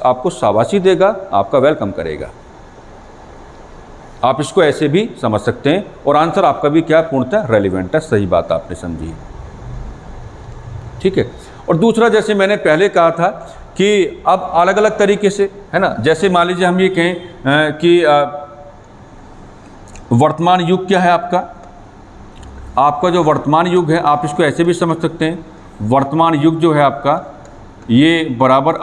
आपको शाबाशी देगा, आपका वेलकम करेगा। आप इसको ऐसे भी समझ सकते हैं और आंसर आपका भी क्या पूर्णतः रेलिवेंट है, सही बात आपने समझी, ठीक है। और दूसरा, जैसे मैंने पहले कहा था कि अब अलग अलग तरीके से, है ना, जैसे मान लीजिए हम ये कहें कि वर्तमान युग क्या है आपका जो वर्तमान युग है, आप इसको ऐसे भी समझ सकते हैं, वर्तमान युग जो है आपका, ये बराबर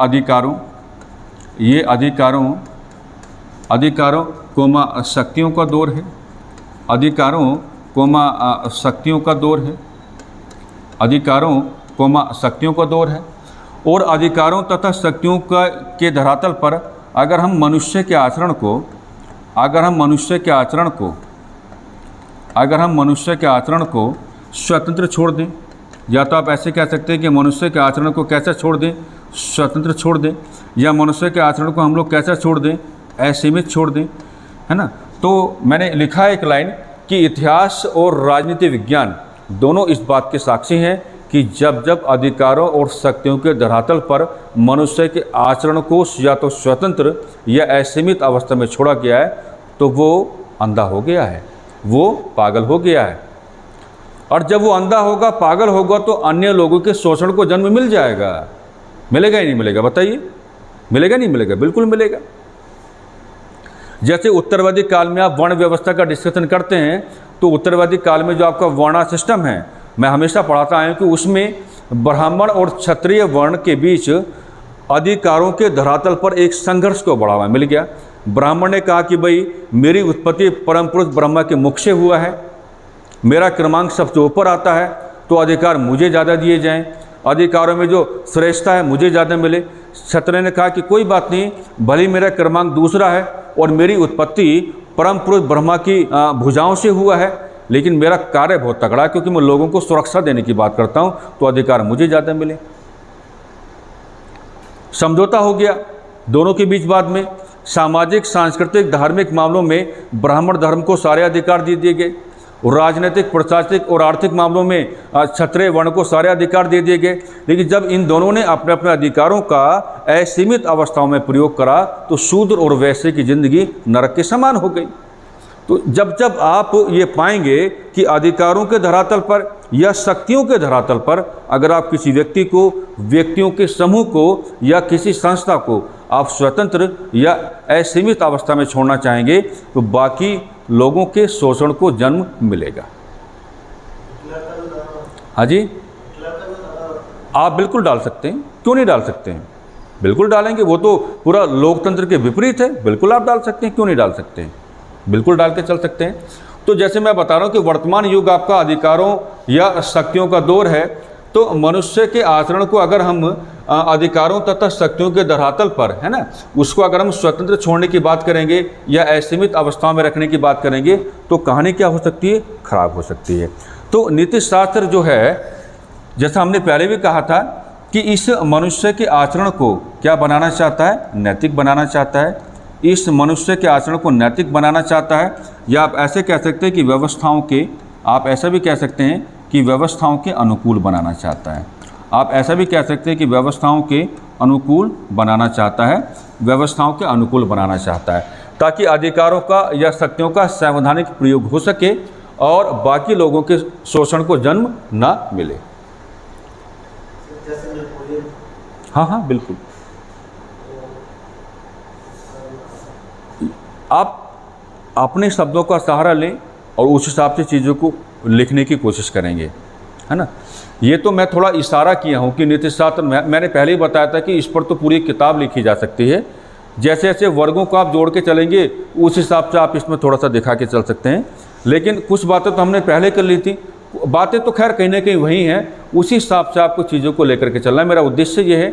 अधिकारों कोमा शक्तियों का दौर है, अधिकारों कोमा शक्तियों का दौर है, अधिकारों कोमा शक्तियों का दौर है। और अधिकारों तथा शक्तियों के धरातल पर अगर हम मनुष्य के आचरण को स्वतंत्र छोड़ दें, या तो आप ऐसे कह सकते हैं कि मनुष्य के आचरण को कैसे छोड़ दें, स्वतंत्र छोड़ दें, या मनुष्य के आचरण को हम लोग कैसे छोड़ दें, असीमित छोड़ दें, है ना। तो मैंने लिखा है एक लाइन कि इतिहास और राजनीति विज्ञान दोनों इस बात के साक्षी हैं कि जब अधिकारों और शक्तियों के धरातल पर मनुष्य के आचरण को या तो स्वतंत्र या असीमित अवस्था में छोड़ा गया है, तो वो अंधा हो गया है, वो पागल हो गया है। और जब वो अंधा होगा, पागल होगा, तो अन्य लोगों के शोषण को जन्म मिल जाएगा। मिलेगा ही नहीं मिलेगा? बताइए, मिलेगा नहीं मिलेगा? बिल्कुल मिलेगा। जैसे उत्तरवादी काल में आप वर्ण व्यवस्था का डिस्कशन करते हैं, तो उत्तरवादी काल में जो आपका वर्ण सिस्टम है, मैं हमेशा पढ़ाता आया हूँ कि उसमें ब्राह्मण और क्षत्रिय वर्ण के बीच अधिकारों के धरातल पर एक संघर्ष को बढ़ावा मिल गया। ब्राह्मण ने कहा कि भाई मेरी उत्पत्ति परम पुरुष ब्रह्मा के मुख से हुआ है, मेरा क्रमांक सबसे ऊपर आता है, तो अधिकार मुझे ज़्यादा दिए जाएं, अधिकारों में जो श्रेष्ठता है मुझे ज़्यादा मिले। क्षत्रिय ने कहा कि कोई बात नहीं, भले मेरा क्रमांक दूसरा है और मेरी उत्पत्ति परम पुरुष ब्रह्मा की भुजाओं से हुआ है, लेकिन मेरा कार्य बहुत तगड़ा है क्योंकि मैं लोगों को सुरक्षा देने की बात करता हूं, तो अधिकार मुझे ज़्यादा मिले। समझौता हो गया दोनों के बीच। बाद में सामाजिक, सांस्कृतिक, धार्मिक मामलों में ब्राह्मण धर्म को सारे अधिकार दे दिए गए, राजनीतिक, प्रशासनिक और आर्थिक मामलों में क्षत्रिय वर्ण को सारे अधिकार दे दिए गए। लेकिन जब इन दोनों ने अपने अपने अधिकारों का असीमित अवस्थाओं में प्रयोग करा, तो शूद्र और वैश्य की जिंदगी नरक के समान हो गई। तो जब आप ये पाएंगे कि अधिकारों के धरातल पर या शक्तियों के धरातल पर अगर आप किसी व्यक्ति को, व्यक्तियों के समूह को या किसी संस्था को आप स्वतंत्र या असीमित अवस्था में छोड़ना चाहेंगे, तो बाकी लोगों के शोषण को जन्म मिलेगा। हाँ जी, आप बिल्कुल डाल सकते हैं, क्यों नहीं डाल सकते हैं? बिल्कुल डालेंगे, वो तो पूरा लोकतंत्र के विपरीत है। बिल्कुल आप डाल सकते हैं, क्यों नहीं डाल सकते हैं? बिल्कुल डाल के चल सकते हैं। तो जैसे मैं बता रहा हूँ कि वर्तमान युग आपका अधिकारों या शक्तियों का दौर है, तो मनुष्य के आचरण को अगर हम अधिकारों तथा शक्तियों के धरातल पर, है ना, उसको अगर हम स्वतंत्र छोड़ने की बात करेंगे या असीमित अवस्थाओं में रखने की बात करेंगे, तो कहानी क्या हो सकती है? खराब हो सकती है। तो नीति शास्त्र जो है, जैसा हमने पहले भी कहा था कि इस मनुष्य के आचरण को क्या बनाना चाहता है? नैतिक बनाना चाहता है। इस मनुष्य के आचरण को नैतिक बनाना चाहता है, या आप ऐसे कह सकते हैं कि व्यवस्थाओं के, आप ऐसा भी कह सकते हैं कि व्यवस्थाओं के अनुकूल बनाना चाहता है। आप ऐसा भी कह सकते हैं कि व्यवस्थाओं के अनुकूल बनाना चाहता है, व्यवस्थाओं के अनुकूल बनाना चाहता है, ताकि अधिकारों का या शक्तियों का संवैधानिक प्रयोग हो सके और बाकी लोगों के शोषण को जन्म ना मिले। हाँ हाँ बिल्कुल। आप अपने शब्दों का सहारा लें और उस हिसाब से चीज़ों को लिखने की कोशिश करेंगे, है ना। ये तो मैं थोड़ा इशारा किया हूँ कि नीति शास्त्र, मैंने पहले ही बताया था कि इस पर तो पूरी किताब लिखी जा सकती है। जैसे जैसे वर्गों को आप जोड़ के चलेंगे, उस हिसाब से आप इसमें थोड़ा सा दिखा के चल सकते हैं। लेकिन कुछ बातें तो हमने पहले कर ली थी, बातें तो खैर कहीं ना कहीं वही हैं, उसी हिसाब से आपको चीज़ों को लेकर के चलना है। मेरा उद्देश्य ये है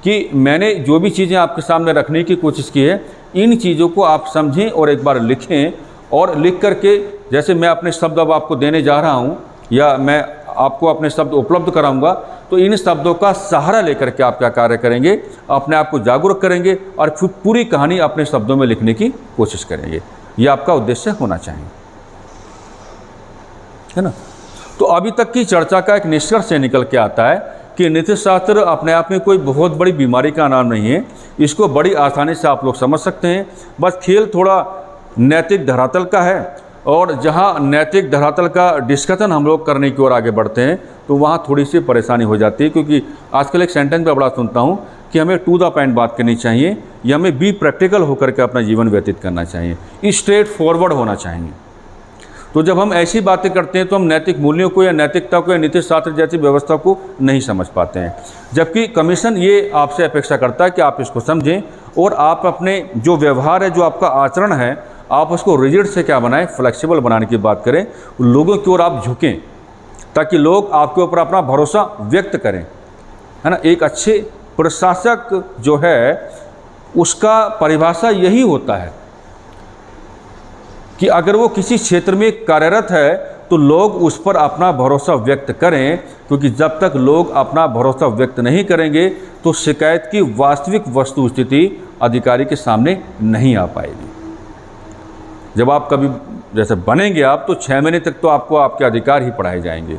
कि मैंने जो भी चीज़ें आपके सामने रखने की कोशिश की है, इन चीज़ों को आप समझें और एक बार लिखें, और लिख करके जैसे मैं अपने शब्द अब आपको देने जा रहा हूँ या मैं आपको अपने शब्द उपलब्ध कराऊंगा, तो इन शब्दों का सहारा लेकर के आप क्या कार्य करेंगे, अपने आप को जागरूक करेंगे और फिर पूरी कहानी अपने शब्दों में लिखने की कोशिश करेंगे। ये आपका उद्देश्य होना चाहिए, है ना। तो अभी तक की चर्चा का एक निष्कर्ष से निकल के आता है कि नीति शास्त्र अपने आप में कोई बहुत बड़ी बीमारी का नाम नहीं है, इसको बड़ी आसानी से आप लोग समझ सकते हैं। बस खेल थोड़ा नैतिक धरातल का है, और जहाँ नैतिक धरातल का डिस्कशन हम लोग करने की ओर आगे बढ़ते हैं तो वहाँ थोड़ी सी परेशानी हो जाती है, क्योंकि आजकल एक सेंटेंस में बड़ा सुनता हूँ कि हमें टू द पॉइंट बात करनी चाहिए, या हमें बी प्रैक्टिकल होकर के अपना जीवन व्यतीत करना चाहिए, स्ट्रेट फॉरवर्ड होना चाहिए। तो जब हम ऐसी बातें करते हैं तो हम नैतिक मूल्यों को या नैतिकता को या नीति शास्त्र जैसी व्यवस्था को नहीं समझ पाते हैं, जबकि कमीशन ये आपसे अपेक्षा करता है कि आप इसको समझें और आप अपने जो व्यवहार है, जो आपका आचरण है, आप उसको रिजिड से क्या बनाएं, फ्लेक्सिबल बनाने की बात करें, लोगों की ओर आप झुकें ताकि लोग आपके ऊपर अपना भरोसा व्यक्त करें, है ना। एक अच्छे प्रशासक जो है उसका परिभाषा यही होता है कि अगर वो किसी क्षेत्र में कार्यरत है तो लोग उस पर अपना भरोसा व्यक्त करें, क्योंकि जब तक लोग अपना भरोसा व्यक्त नहीं करेंगे तो शिकायत की वास्तविक वस्तु स्थिति अधिकारी के सामने नहीं आ पाएगी। जब आप कभी जैसे बनेंगे आप, तो 6 महीने तक तो आपको आपके अधिकार ही पढ़ाए जाएंगे,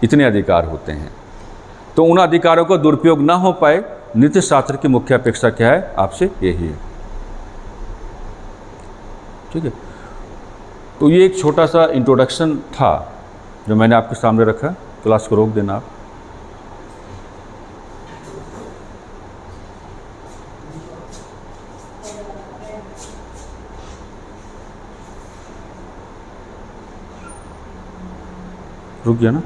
इतने अधिकार होते हैं। तो उन अधिकारों का दुरुपयोग ना हो पाए, नीति शास्त्र की मुख्य अपेक्षा क्या है आपसे, यही है, ठीक है। तो ये एक छोटा सा इंट्रोडक्शन था जो मैंने आपके सामने रखा। क्लास को रोक देना आप। रुक गया ना।